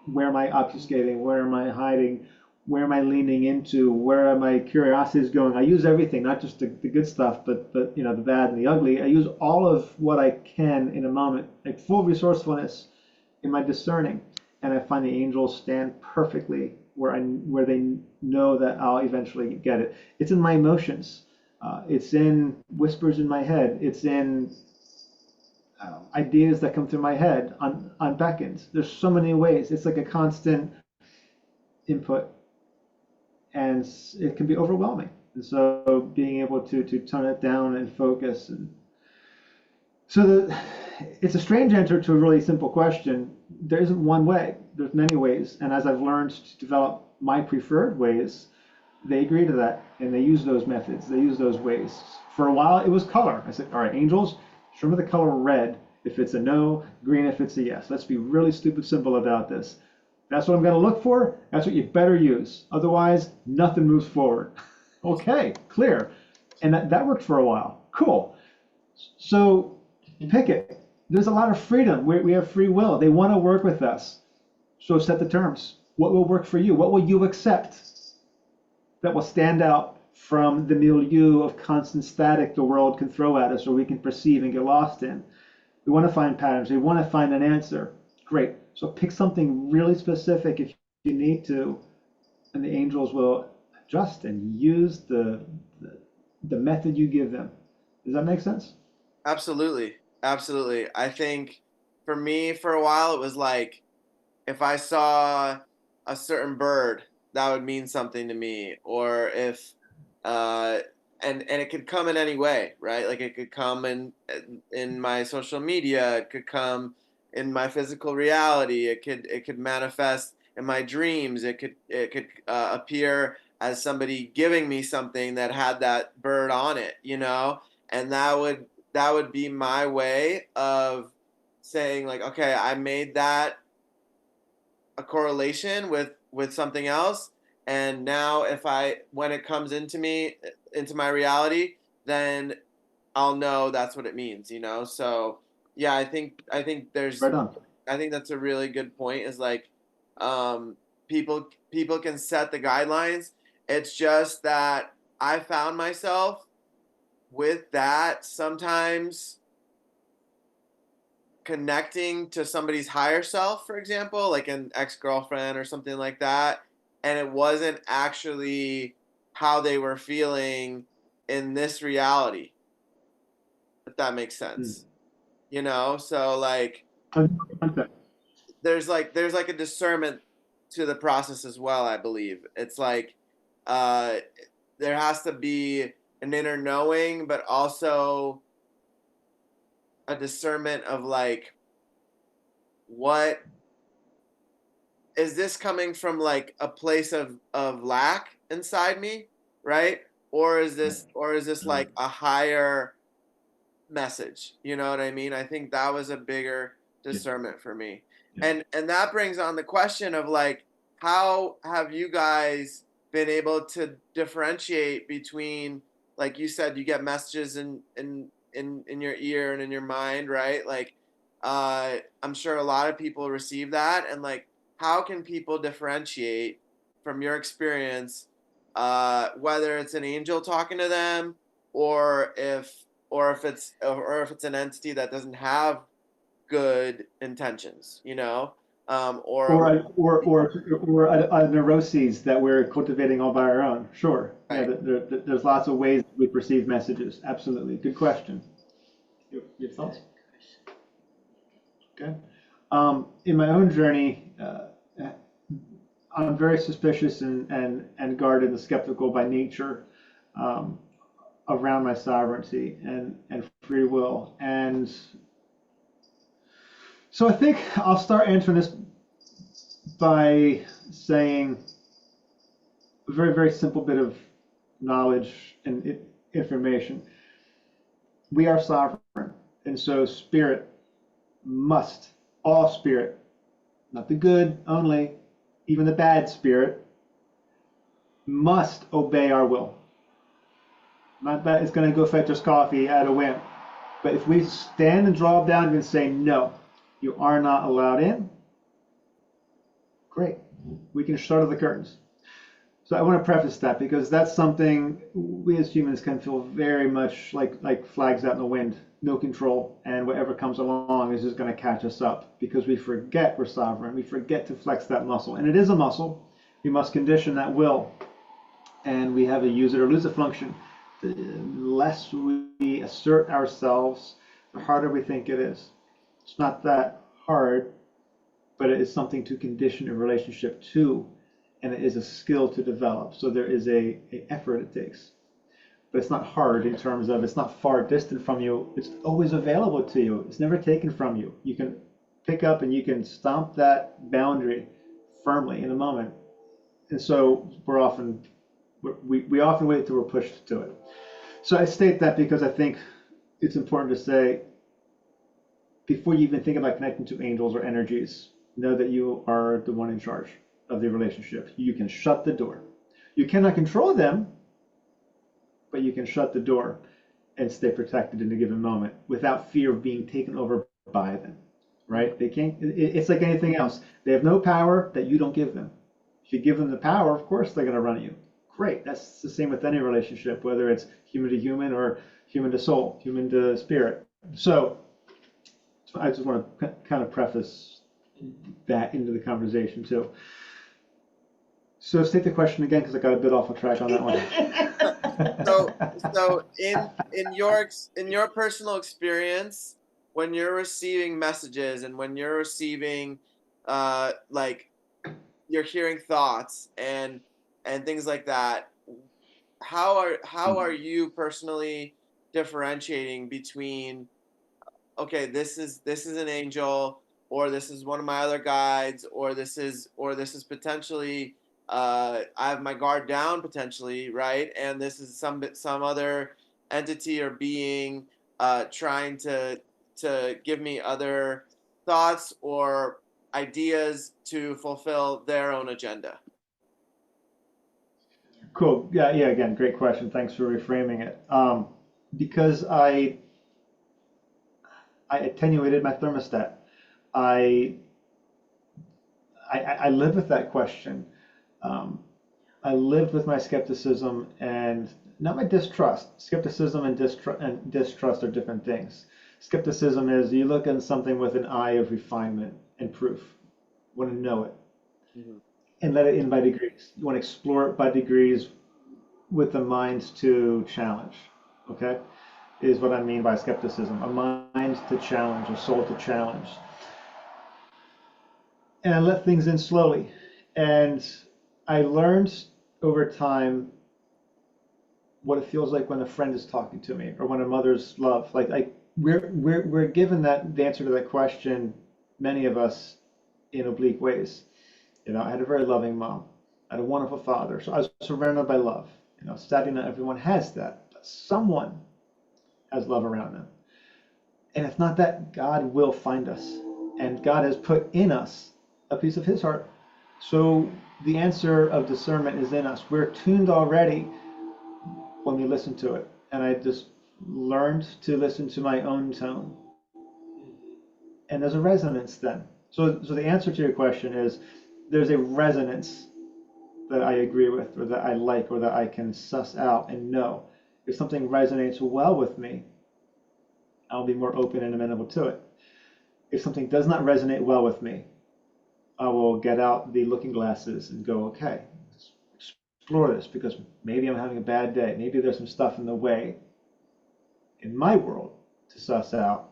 where am I obfuscating, where am I hiding, where am I leaning into, where are my curiosities going. I use everything, not just the good stuff, but the bad and the ugly. I use all of what I can in a moment, like full resourcefulness in my discerning. And I find the angels stand perfectly where they know that I'll eventually get it. It's in my emotions. It's in whispers in my head. It's in ideas that come through my head on beckons. There's so many ways. It's like a constant input, and it can be overwhelming. And so being able to tone it down and focus, and it's a strange answer to a really simple question. There isn't one way. There's many ways, and as I've learned to develop my preferred ways, they agree to that, and they use those methods. They use those ways. For a while, it was color. I said, all right, angels, show me the color red if it's a no, green if it's a yes. Let's be really stupid simple about this. That's what I'm going to look for. That's what you better use. Otherwise, nothing moves forward. Okay, clear. And that worked for a while. Cool. So pick it. There's a lot of freedom. We have free will. They want to work with us. So set the terms. What will work for you? What will you accept that will stand out from the milieu of constant static the world can throw at us, or we can perceive and get lost in? We want to find patterns. We want to find an answer. Great. So pick something really specific if you need to, and the angels will adjust and use the method you give them. Does that make sense? Absolutely. Absolutely. I think for me, for a while, it was like if I saw a certain bird, that would mean something to me. Or if, uh, and it could come in any way, right? Like it could come in my social media. It could come in my physical reality. It could manifest in my dreams. It could appear as somebody giving me something that had that bird on it, and that would be my way of saying like, okay, I made that a correlation with something else, and now if I when it comes into my reality, then I'll know that's what it means, you know? So yeah, Right on. I think that's a really good point, is like, people can set the guidelines. It's just that I found myself with that sometimes connecting to somebody's higher self, for example, like an ex-girlfriend or something like that, and it wasn't actually how they were feeling in this reality, if that makes Hmm. sense. You know, so like Context. there's like a discernment to the process as well, I believe. It's like, uh there has to be an inner knowing, but also a discernment of like, what is this coming from, like a place of lack inside me, right? Or is this like a higher message? You know what I mean? I think that was a bigger Yeah. discernment for me. Yeah. And that brings on the question of like, how have you guys been able to differentiate between, like you said, you get messages in your ear and in your mind, right? Like, I'm sure a lot of people receive that, and like, how can people differentiate from your experience, whether it's an angel talking to them, or if it's an entity that doesn't have good intentions, you know, or Or a neuroses that we're cultivating all by our own. Sure. Yeah, right. there's lots of ways we perceive messages. Absolutely. Good question. Your thoughts? Okay. In my own journey, I'm very suspicious and guarded and skeptical by nature, um, around my sovereignty and free will. And so I think I'll start answering this by saying a very, very simple bit of knowledge and information. We are sovereign. And so spirit must, all spirit, not the good only, even the bad spirit, must obey our will. Not that it's going to go fetch us coffee at a whim. But if we stand and draw down and say, no, you are not allowed in, great. We can shutter the curtains. So I want to preface that because that's something we as humans can feel very much like flags out in the wind, no control, and whatever comes along is just going to catch us up because we forget we're sovereign. We forget to flex that muscle, and it is a muscle. We must condition that will, and we have a use it or lose it function. The less we assert ourselves, the harder we think it is. It's not that hard, but it is something to condition a relationship to, and it is a skill to develop. So there is a effort it takes, but it's not hard in terms of it's not far distant from you. It's always available to you. It's never taken from you. You can pick up and you can stomp that boundary firmly in a moment. And so we often wait till we're pushed to it. So I state that because I think it's important to say before you even think about connecting to angels or energies, know that you are the one in charge of the relationship. You can shut the door. You cannot control them, but you can shut the door and stay protected in a given moment without fear of being taken over by them. Right? They can't. It's like anything else. They have no power that you don't give them. If you give them the power, of course they're going to run you. Great. That's the same with any relationship, whether it's human to human or human to soul, human to spirit. So I just want to kind of preface that into the conversation too. So state the question again because I got a bit off of track on that one. So in your personal experience, when you're receiving messages and when you're receiving, like, you're hearing thoughts and things like that, how are you personally differentiating between, okay, this is an angel, or this is one of my other guides, or this is potentially, I have my guard down potentially, right? And this is some other entity or being, trying to give me other thoughts or ideas to fulfill their own agenda. Cool. Yeah, yeah. Again, great question. Thanks for reframing it. because I attenuated my thermostat. I I lived with that question. Um, I lived with my skepticism and not my distrust. Skepticism and distrust are different things. Skepticism is you look at something with an eye of refinement and proof. You want to know it Mhm. and let it in by degrees. You want to explore it by degrees with the mind to challenge. Okay, is what I mean by skepticism. A mind to challenge, a soul to challenge. And I let things in slowly. And I learned over time what it feels like when a friend is talking to me or when a mother's love. We're given that the answer to that question, many of us in oblique ways. You know, I had a very loving mom. I had a wonderful father. So I was surrounded by love. You know, sadly not everyone has that, but someone has love around them. And if not that, God will find us. And God has put in us a piece of his heart. So the answer of discernment is in us. We're tuned already when we listen to it. And I just learned to listen to my own tone. And there's a resonance then. So the answer to your question is there's a resonance that I agree with or that I like or that I can suss out and know. If something resonates well with me, I'll be more open and amenable to it. If something does not resonate well with me, I will get out the looking glasses and go, okay, let's explore this because maybe I'm having a bad day. Maybe there's some stuff in the way in my world to suss out.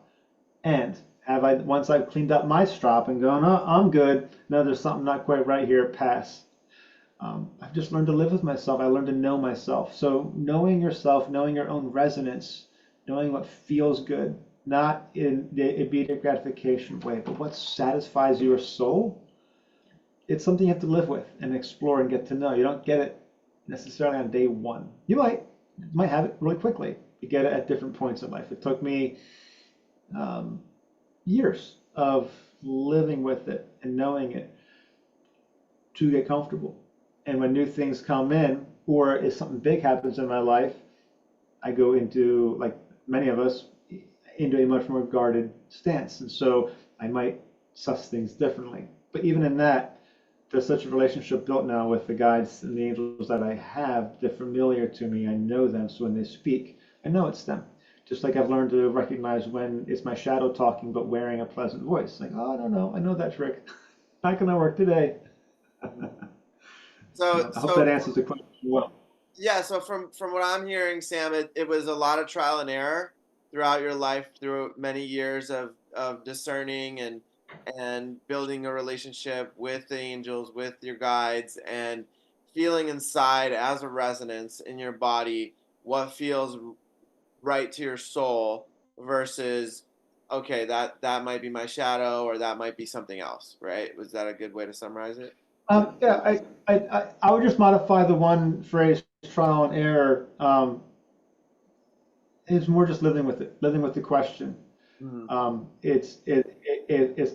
And have I, once I've cleaned up my strop and gone, oh, I'm good. No, there's something not quite right here. Pass. I've just learned to live with myself. I learned to know myself. So knowing yourself, knowing your own resonance, knowing what feels good, not in the immediate gratification way, but what satisfies your soul, it's something you have to live with and explore and get to know. You don't get it necessarily on day one. You might have it really quickly. You get it at different points in life. It took me um, years of living with it and knowing it to get comfortable. And when new things come in, or if something big happens in my life, I go into, like many of us, into a much more guarded stance. And so I might suss things differently. But even in that, there's such a relationship built now with the guides and the angels that I have. They're familiar to me. I know them. So when they speak, I know it's them. Just like I've learned to recognize when it's my shadow talking, but wearing a pleasant voice. Like, oh, I don't know. I know that trick. Not going to work today. So, I hope that so answers the question well. yeah, so from what I'm hearing, Sam, it was a lot of trial and error throughout your life, through many years of discerning and building a relationship with the angels, with your guides, and feeling inside as a resonance in your body what feels right to your soul versus okay, that might be my shadow or that might be something else, right? Was that a good way to summarize it? Yeah, I would just modify the one phrase, trial and error. It's more just living with it, living with the question. Mm-hmm. It's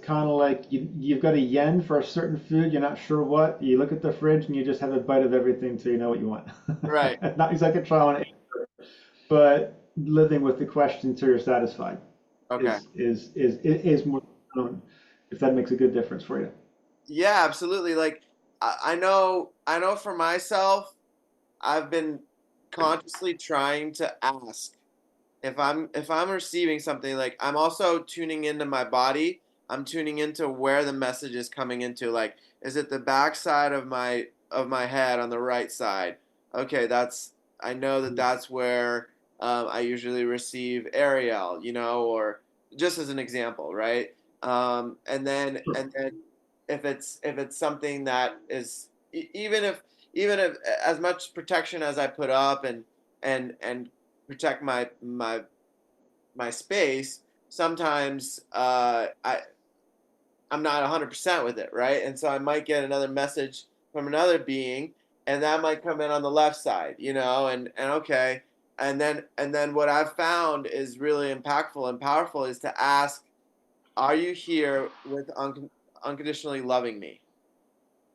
kind of like you've got a yen for a certain food, you're not sure what. You look at the fridge and you just have a bite of everything till you know what you want. Right. Not exactly trial and error, but living with the question till you're satisfied Okay. is more, if that makes a good difference for you. Yeah, absolutely. Like I know for myself, I've been consciously trying to ask if I'm receiving something, like I'm also tuning into my body. I'm tuning into where the message is coming into. Like, is it the back side of my head on the right side? Okay, I know that's where I usually receive Ariel, or just as an example, right? And then if it's something that is even if as much protection as I put up and protect my space, sometimes I'm not 100% with it, right? And so I might get another message from another being, and that might come in on the left side, and okay, and then what I've found is really impactful and powerful is to ask, are you here with unconditionally loving me?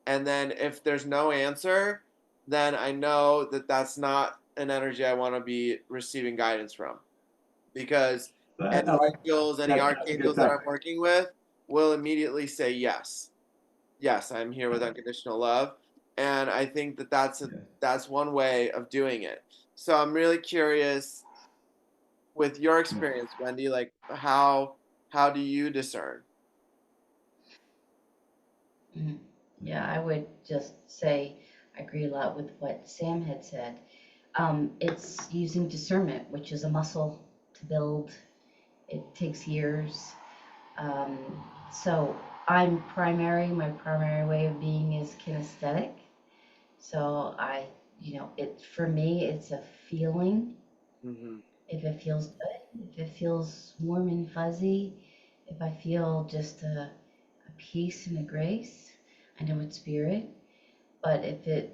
And then if there's no answer, then I know that that's not an energy I want to be receiving guidance from, because any I like angels, any that's a good archangels that thing. I'm working with will immediately say yes. Yes, I'm here with unconditional love. And I think that that's one way of doing it. So I'm really curious, with your experience, Wendi, like how do you discern? Mhm. Yeah, I would just say I agree a lot with what Sam had said. It's using discernment, which is a muscle to build. It takes years. Um, so my primary way of being is kinesthetic. So for me, it's a feeling. Mm-hmm. If it feels good, if it feels warm and fuzzy, if I feel just a peace and a grace, I know it's spirit. But if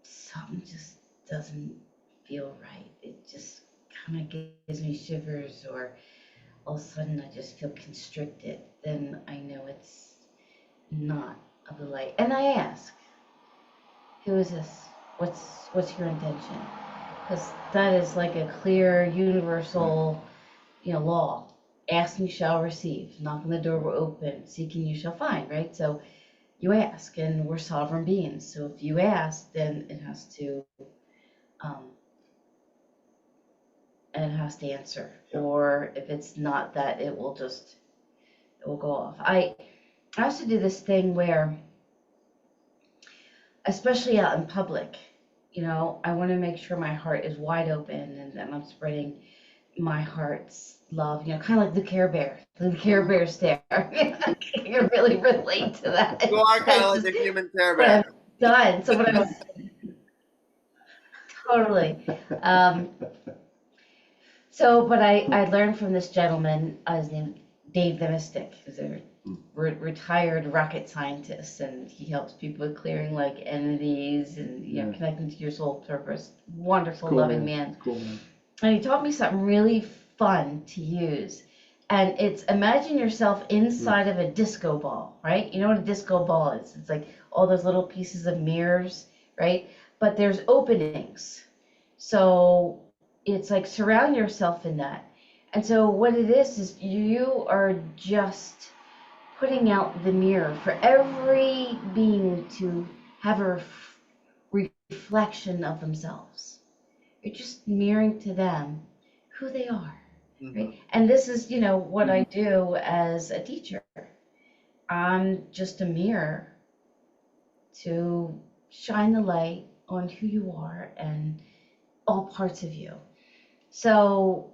something just doesn't feel right, it just kind of gives me shivers, or all of a sudden I just feel constricted, then I know it's not of the light. And I ask, who is this? What's your intention? Because that is like a clear universal, law. Ask and you shall receive. Knock on the door will open. Seek and you shall find. Right. So you ask, and we're sovereign beings. So if you ask, then um, it has to answer. Or if it's not that, it will go off. I also do this thing where, especially out in public, I want to make sure my heart is wide open and that I'm spreading my heart's love, kind of like the Care Bear stare. I can really relate to that. You are kind of That's like just the human Care what Bear. I've done. So what I was totally. Um, but I learned from this gentleman, his name Dave the Mystic, who's a retired rocket scientist, and he helps people with clearing like entities and connecting to your soul purpose. Wonderful, Cool, loving man. man. Cool, man. And he taught me something really fun to use. And it's, imagine yourself inside of a disco ball, right? You know what a disco ball is? It's like all those little pieces of mirrors, right? But there's openings. So it's like surround yourself in that. And so what it is you are just putting out the mirror for every being to have a reflection of themselves. You're just mirroring to them who they are, Mm-hmm. right? And this is, what I do as a teacher. I'm just a mirror to shine the light on who you are and all parts of you. So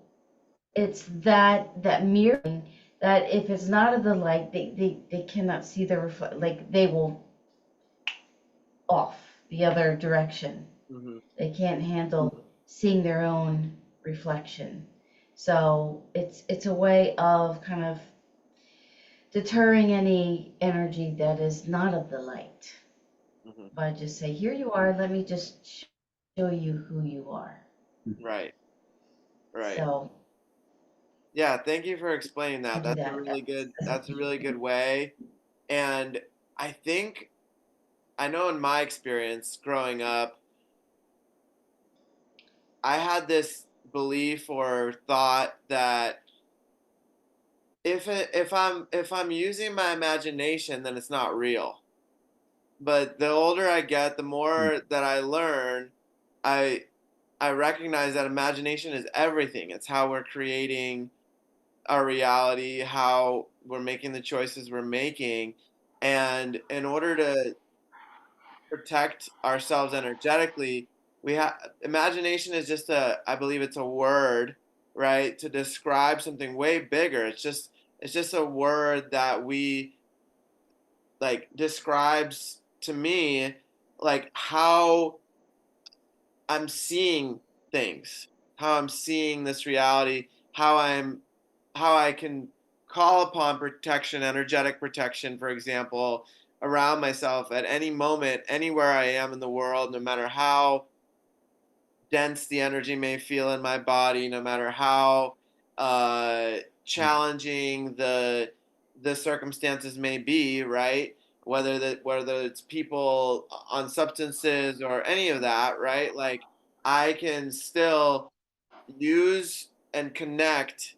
it's that mirroring, that if it's not of the light, they cannot see the reflect, like they will off the other direction. Mm-hmm. They can't handle seeing their own reflection. So it's a way of kind of deterring any energy that is not of the light. Mm-hmm. But just say, here you are, let me just show you who you are. Right. Right. So Yeah, thank you for explaining I that. do That's a that really good as a that's a really teacher. good way. And I think I know in my experience growing up, I had this belief or thought that if I'm using my imagination, then it's not real. But the older I get, the more that I learn, I I recognize that imagination is everything. It's how we're creating our reality, how we're making the choices we're making. And in order to protect ourselves energetically, we have imagination is just I believe it's a word, right, to describe something way bigger. It's just a word that we like describes to me like how I'm seeing things, how I'm seeing this reality, how I can call upon protection, energetic protection, for example, around myself at any moment, anywhere I am in the world, no matter how dense the energy may feel in my body, no matter how challenging the circumstances may be, right? Whether it's people on substances or any of that, right? Like I can still use and connect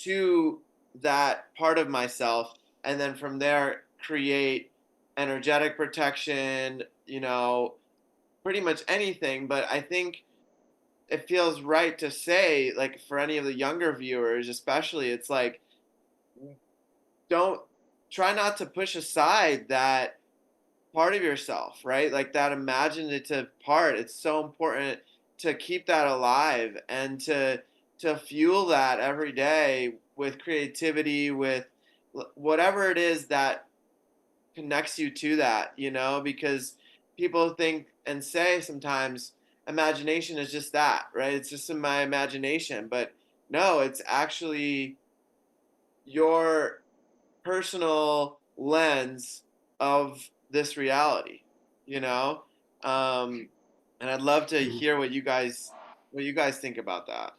to that part of myself, and then from there create energetic protection, pretty much anything. But I think it feels right to say, like, for any of the younger viewers especially, it's like, don't try not to push aside that part of yourself, right? Like that imaginative part. It's so important to keep that alive and to fuel that every day with creativity, with whatever it is that connects you to that, because people think and say sometimes imagination is just that, right? It's just in my imagination, but no, it's actually your personal lens of this reality, you know? Um, and I'd love to Mhm. hear what you guys think about that.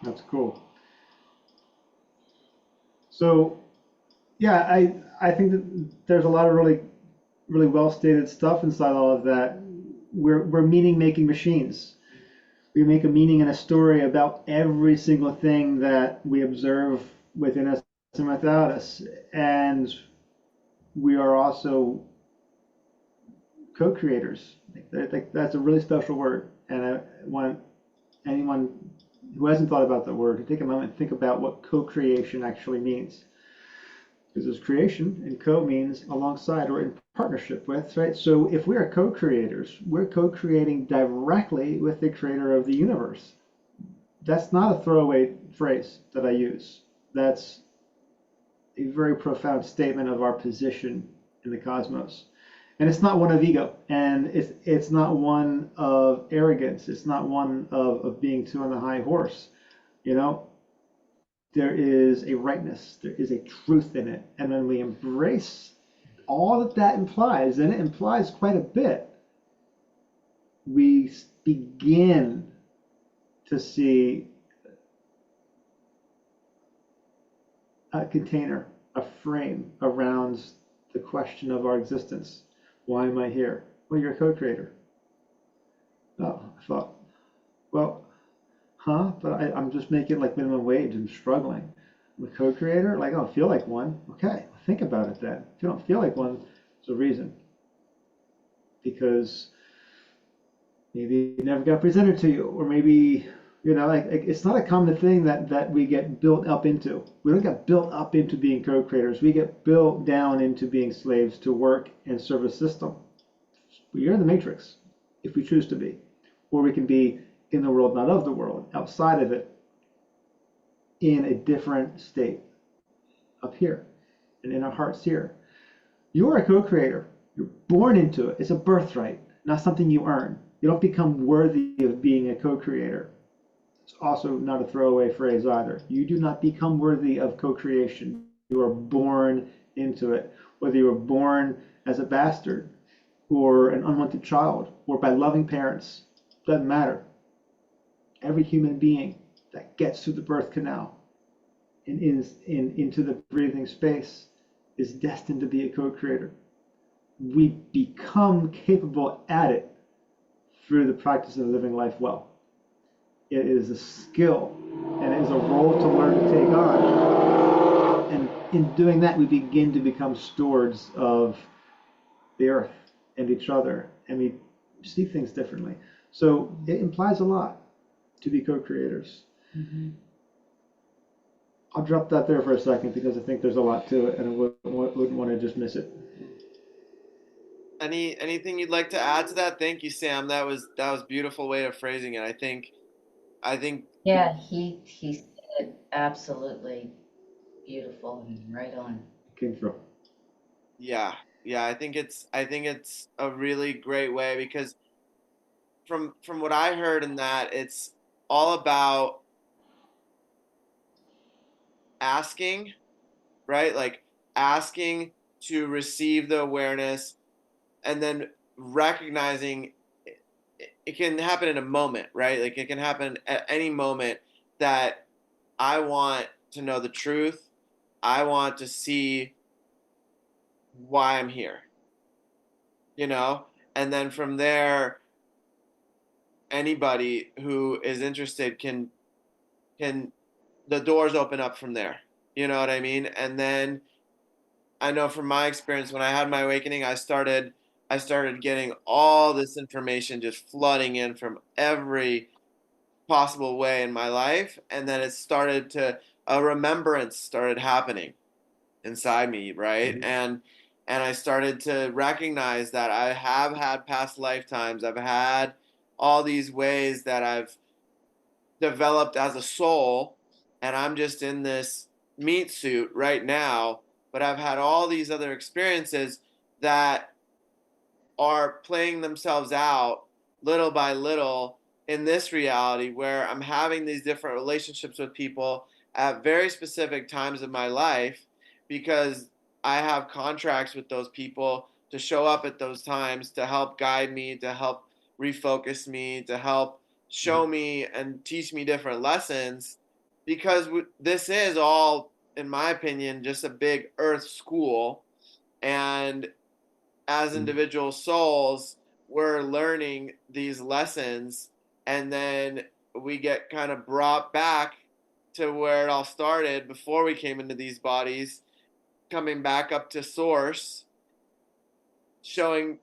That's cool. So yeah, I think that there's a lot of really well stated stuff inside all of that. We're meaning making machines. We make a meaning and a story about every single thing that we observe within us and without us. And we are also co-creators. I think that's a really special word. And I want anyone who hasn't thought about that word to take a moment and think about what co-creation actually means. Because there's creation, and co means alongside or in partnership with, right? So if we are co-creators, we're co-creating directly with the creator of the universe. That's not a throwaway phrase that I use. That's a very profound statement of our position in the cosmos. And it's not one of ego, and it's not one of arrogance. It's not one of being too on the high horse. You know, there is a rightness, there is a truth in it, and when we embrace all that that implies, and it implies quite a bit, we begin to see a container, a frame around the question of our existence. Why am I here? Well, you're a co-creator. Oh, I thought, well, huh? But I'm just making like minimum wage and struggling. I'm a co-creator? Like, I don't feel like one. Okay, think about it then. If you don't feel like one, there's a reason. Because maybe it never got presented to you, or maybe, like it's not a common thing that we get built up into. We don't get built up into being co-creators. We get built down into being slaves to work and serve a system. We're in the matrix if we choose to be, or we can be in the world, not of the world, outside of it, in a different state up here and in our hearts here. You're a co-creator. You're born into it. It's a birthright, not something you earn. You don't become worthy of being a co-creator. It's also not a throwaway phrase either. You do not become worthy of co-creation. You are born into it. Whether you were born as a bastard or an unwanted child or by loving parents, doesn't matter. Every human being that gets through the birth canal and into the breathing space is destined to be a co-creator. We become capable at it through the practice of living life well. It is a skill and it is a role to learn to take on. And in doing that, we begin to become stewards of the earth and each other, and we see things differently. So it implies a lot to be co-creators. Mm-hmm. I'll drop that there for a second because I think there's a lot to it, and I wouldn't want to just miss it. Anything you'd like to add to that? Thank you, Sam. That was a beautiful way of phrasing it. I think Yeah, he said it absolutely beautiful and right on. Came through. yeah, yeah, I think it's a really great way, because from what I heard in that, it's all about asking, right? Like asking to receive the awareness, and then recognizing it can happen in a moment, right? Like it can happen at any moment that I want to know the truth. I want to see why I'm here, you know? And then from there, anybody who is interested can the doors open up from there. You know what I mean? And then I know from my experience when I had my awakening, I started getting all this information just flooding in from every possible way in my life, and then it started to a remembrance started happening inside me, right? Mhm. And I started to recognize that I have had past lifetimes. I've had all these ways that I've developed as a soul, and I'm just in this meat suit right now, but I've had all these other experiences that are playing themselves out little by little in this reality where I'm having these different relationships with people at very specific times of my life because I have contracts with those people to show up at those times to help guide me, to help refocus me, to help show Mhm. me and teach me different lessons because this is all, in my opinion, just a big earth school. And as Mhm. individual souls, we're learning these lessons, and then we get kind of brought back to where it all started before we came into these bodies, coming back up to source, showing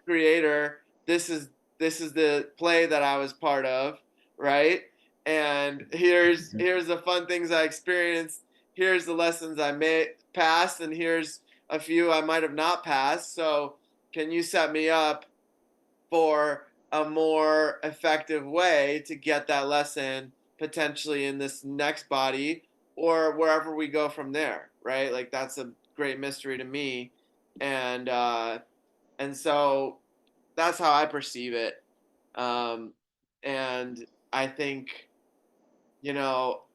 creator, this is the play that I was part of, right? And here's the fun things I experienced. Here's the lessons I made passed, and here's a few I might have not passed. So can you set me up for a more effective way to get that lesson potentially in this next body or wherever we go from there, right? Like that's a great mystery to me, and so that's how I perceive it. Um, and I think,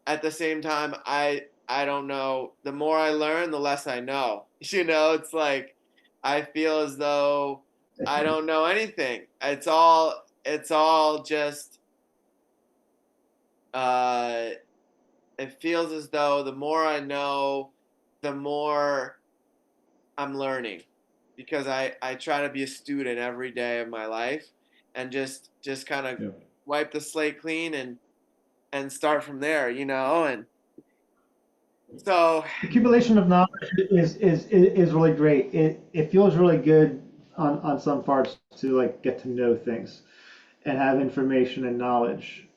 at the same time, I don't know. The more I learn, the less I know. It's like I feel as though I don't know anything. It's all just uh, it feels as though the more I know, the more I'm learning because I try to be a student every day of my life and just kind of Yeah. wipe the slate clean and start from there, and so Accumulation of knowledge is really great. It feels really good on some parts to like get to know things and have information and knowledge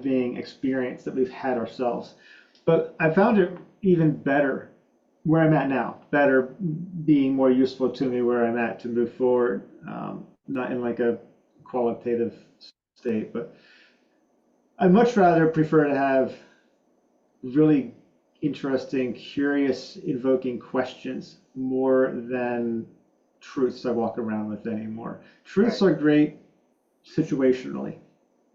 being experience that we've had ourselves. But I found it even better where I'm at now, better being more useful to me where I'm at to move forward, not in like a qualitative state, but I'd much rather prefer to have really interesting, curious, invoking questions more than truths I walk around with anymore. right, Truths are great situationally.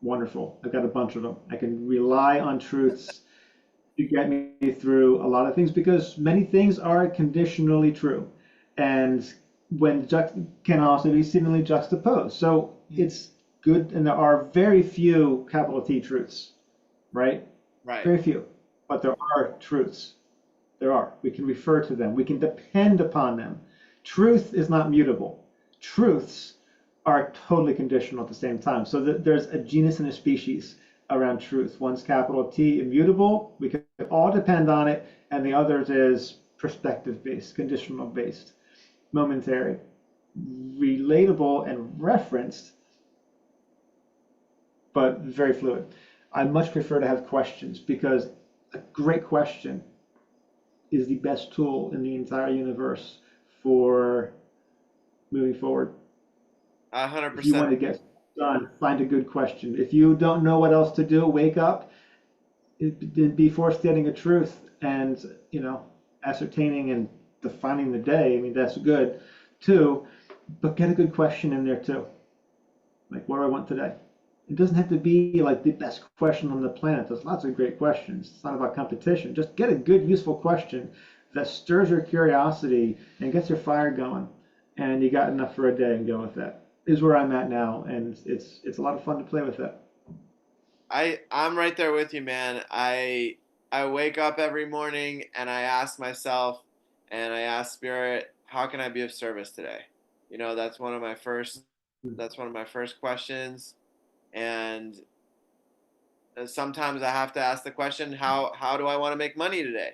Wonderful. I've got a bunch of them. I can rely on truths to get me through a lot of things because many things are conditionally true. And can also be seemingly juxtaposed. So it's good, and there are very few capital T truths, right? right, Very few. But there are truths. There are. We can refer to them. We can depend upon them. Truth is not mutable. Truths are totally conditional at the same time. So there's a genus and a species around truth. One's capital T, immutable. We can all depend on it. And the others is perspective based, conditional based, momentary, relatable and referenced, but very fluid. I much prefer to have questions because a great question is the best tool in the entire universe for moving forward. a hundred If you percent. want to get done, find a good question. If you don't know what else to do, wake up, be forestating a truth, and ascertaining and defining the day. I mean, that's good too, but get a good question in there too. Like, what do I want today? It doesn't have to be like the best question on the planet. There's lots of great questions. It's not about competition. Just get a good, useful question that stirs your curiosity and gets your fire going. And you got enough for a day and go with that. Is where I'm at now, and it's a lot of fun to play with that. I'm right there with you, man. I wake up every morning and I ask myself and I ask spirit, how can I be of service today? That's one of my first That's one of my first questions. And sometimes I have to ask the question, how do I want to make money today?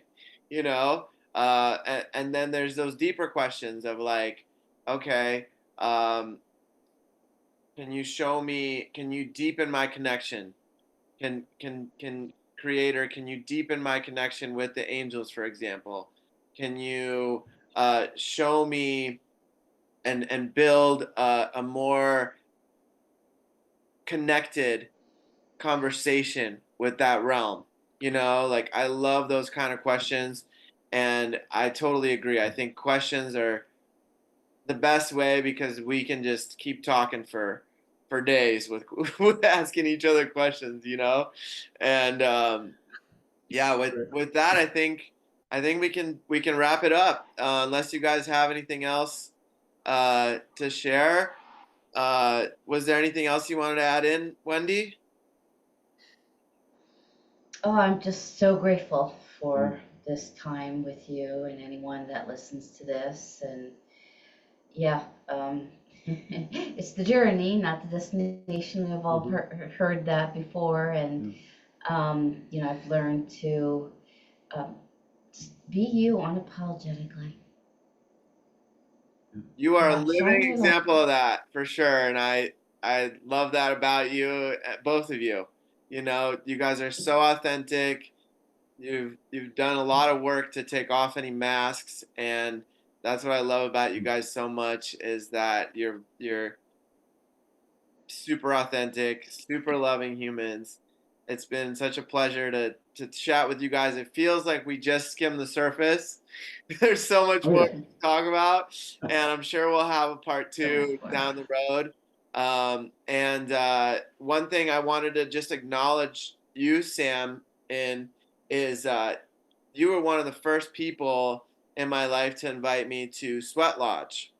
You know, and then there's those deeper questions of like, okay, um, can you show me? Can you deepen my connection? Can creator? Can you deepen my connection with the angels, for example? Can you show me and build a more connected conversation with that realm? You know, like I love those kind of questions, and I totally agree. I think questions are the best way because we can just keep talking for days with with asking each other questions, you know. And yeah, Right. with that, I think we can wrap it up unless you guys have anything else to share. Was there anything else you wanted to add in, Wendy? Oh, I'm just so grateful Mm. for this time with you and anyone that listens to this. And yeah, it's the journey, not the destination. We've all Mhm. heard that before. And, Mm. I've learned to um, just be you unapologetically. You are a Yeah, shine living your light. example of that for sure, and I love that about you, both of you. You know, you guys are so authentic. You've done a lot of work to take off any masks, and that's what I love about you guys so much is that you're super authentic, super loving humans. It's been such a pleasure to chat with you guys. It feels like we just skimmed the surface. There's so much Oh more yeah. to talk about, and I'm sure we'll have a part So much two more. down the road. And one thing I wanted to just acknowledge you, Sam, in is you were one of the first people in my life to invite me to Sweat Lodge,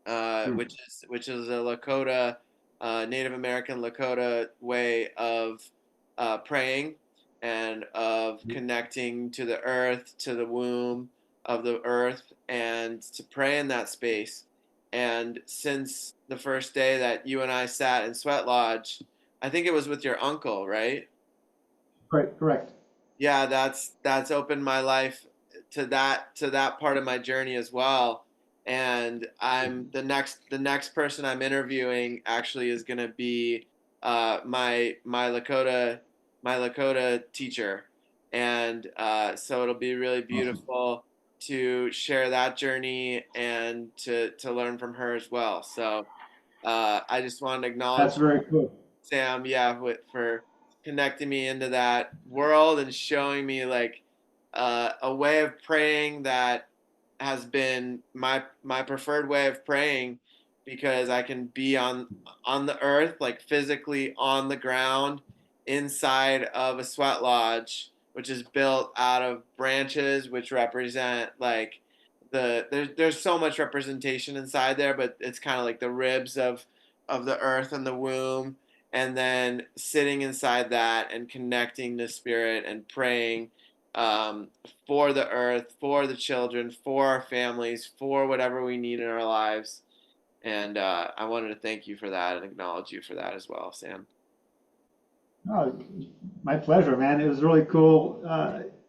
Mm. which is a Lakota, Native American Lakota way of praying and of Mm. connecting to the earth, to the womb of the earth, and to pray in that space. And since the first day that you and I sat in Sweat Lodge, I think it was with your uncle, right? Right. Correct. Yeah, that's opened my life to that part of my journey as well. And I'm the next person I'm interviewing actually is gonna be my Lakota teacher, and so it'll be really Awesome. beautiful to share that journey and to learn from her as well. So I just wanted to That's acknowledge very cool. Sam, yeah, for connecting me into that world and showing me like a way of praying that has been my preferred way of praying because I can be on the earth, like physically on the ground inside of a sweat lodge, which is built out of branches, which represent like there's so much representation inside there, but it's kind of like the ribs of the earth and the womb, and then sitting inside that and connecting to spirit and praying um, for the earth, for the children, for our families, for whatever we need in our lives. And I wanted to thank you for that and acknowledge you for that as well, Sam. Oh, my pleasure, man. It was really cool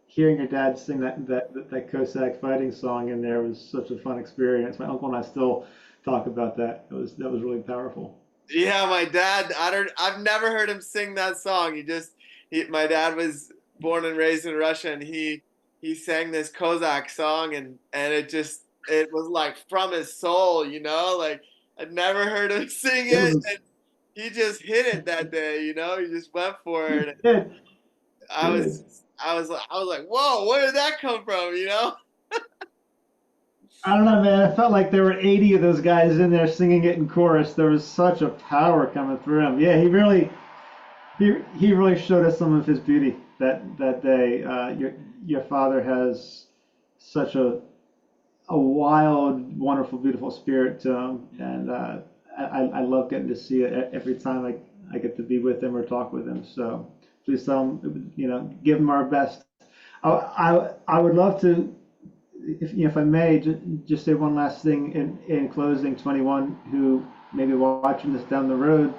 hearing your dad sing that Cossack fighting song in there. It was such a fun experience. My uncle and I still talk about that. That was really powerful. Yeah, my dad. I've never heard him sing that song. My dad was born and raised in Russia, and he sang this Kozak song, and it was like from his soul, you know. Like I'd never heard him sing It it, was and he just hit it that day, you know. He just went for it. And good, I was good. I was like, whoa, where did that come from, you know? I don't know, man. I felt like there were 80 of those guys in there singing it in chorus. There was such a power coming through him. Yeah, he really showed us some of his beauty that day. Your father has such a wild, wonderful, beautiful spirit to him, and I love getting to see it every time I get to be with him or talk with him. So please tell him, give him our best. I would love to, if I may, just say one last thing in closing. 21, who maybe watching this down the road,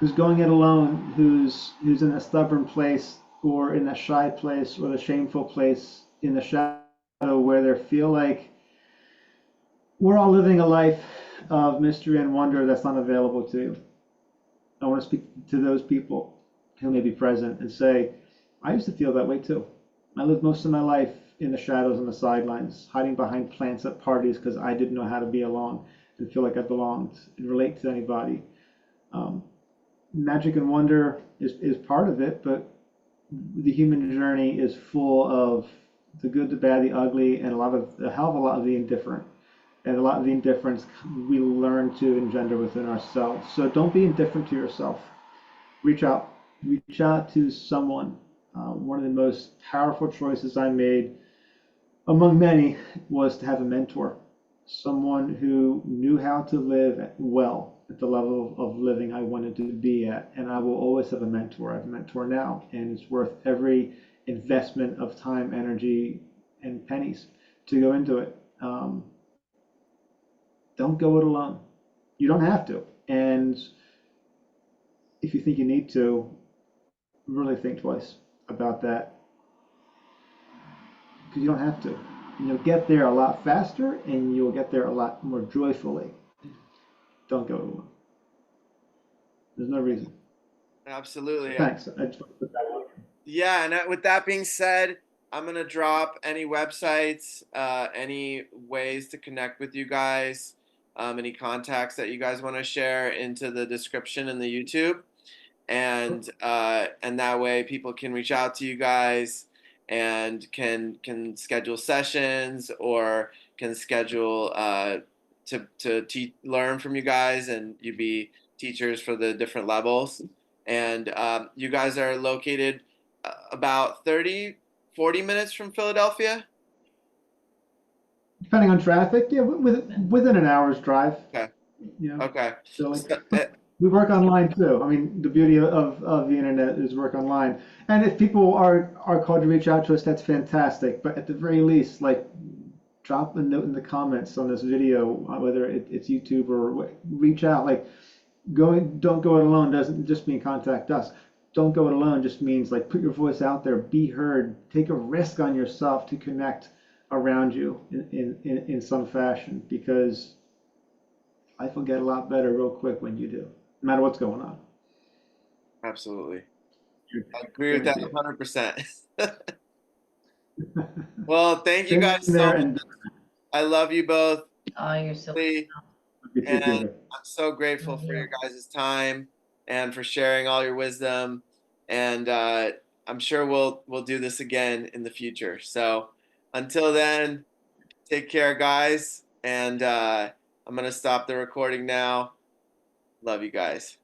who's going it alone, who's in a stubborn place or in a shy place or the shameful place in the shadow where they feel like we're all living a life of mystery and wonder that's not available to you. I want to speak to those people who may be present and say, I used to feel that way too. I lived most of my life in the shadows and the sidelines, hiding behind plants at parties because I didn't know how to be alone and feel like I belonged and relate to anybody. Um, Magic and wonder is part of it, but the human journey is full of the good, the bad, the ugly, and a hell of a lot of the indifferent. And a lot of the indifference we learn to engender within ourselves. So don't be indifferent to yourself. Reach out. Reach out to someone. One of the most powerful choices I made, among many, was to have a mentor. Someone who knew how to live well at the level of living I wanted to be at. And I will always have a mentor. I have a mentor now, and it's worth every investment of time, energy, and pennies to go into it. Don't go it alone. You don't have to. And if you think you need to, really think twice about that because you don't have to. You'll get there a lot faster and you'll get there a lot more joyfully. Don't go it alone. There's no reason. So Absolutely. thanks. I just want to put that out. Yeah, and with that being said, I'm gonna drop any websites, any ways to connect with you guys, any contacts that you guys want to share into the description in the YouTube, and that way people can reach out to you guys and can schedule sessions or can schedule to learn from you guys, and you be teachers for the different levels. And you guys are located about 30-40 minutes from Philadelphia. Depending on traffic, yeah, within an hour's drive, Okay. you know, Okay. Philly. So, But we work online too. I mean, the beauty of the internet is work online. And if people are called to reach out to us, that's fantastic. But at the very least, like drop a note in the comments on this video, whether it's YouTube or reach out. Like don't go it alone doesn't just mean contact us. Don't go it alone just means like put your voice out there, be heard, take a risk on yourself to connect around you in some fashion because life will get a lot better real quick when you do, no matter what's going on. absolutely. You're I agree with that guaranteed. 100%. Well, thank you Been guys so there much. and I love you both. Oh, you're so And you too, Peter. I'm so grateful love for you. your guys' time and for sharing all your wisdom. And I'm sure we'll do this again in the future. So until then, take care, guys. And I'm gonna stop the recording now. Love you guys.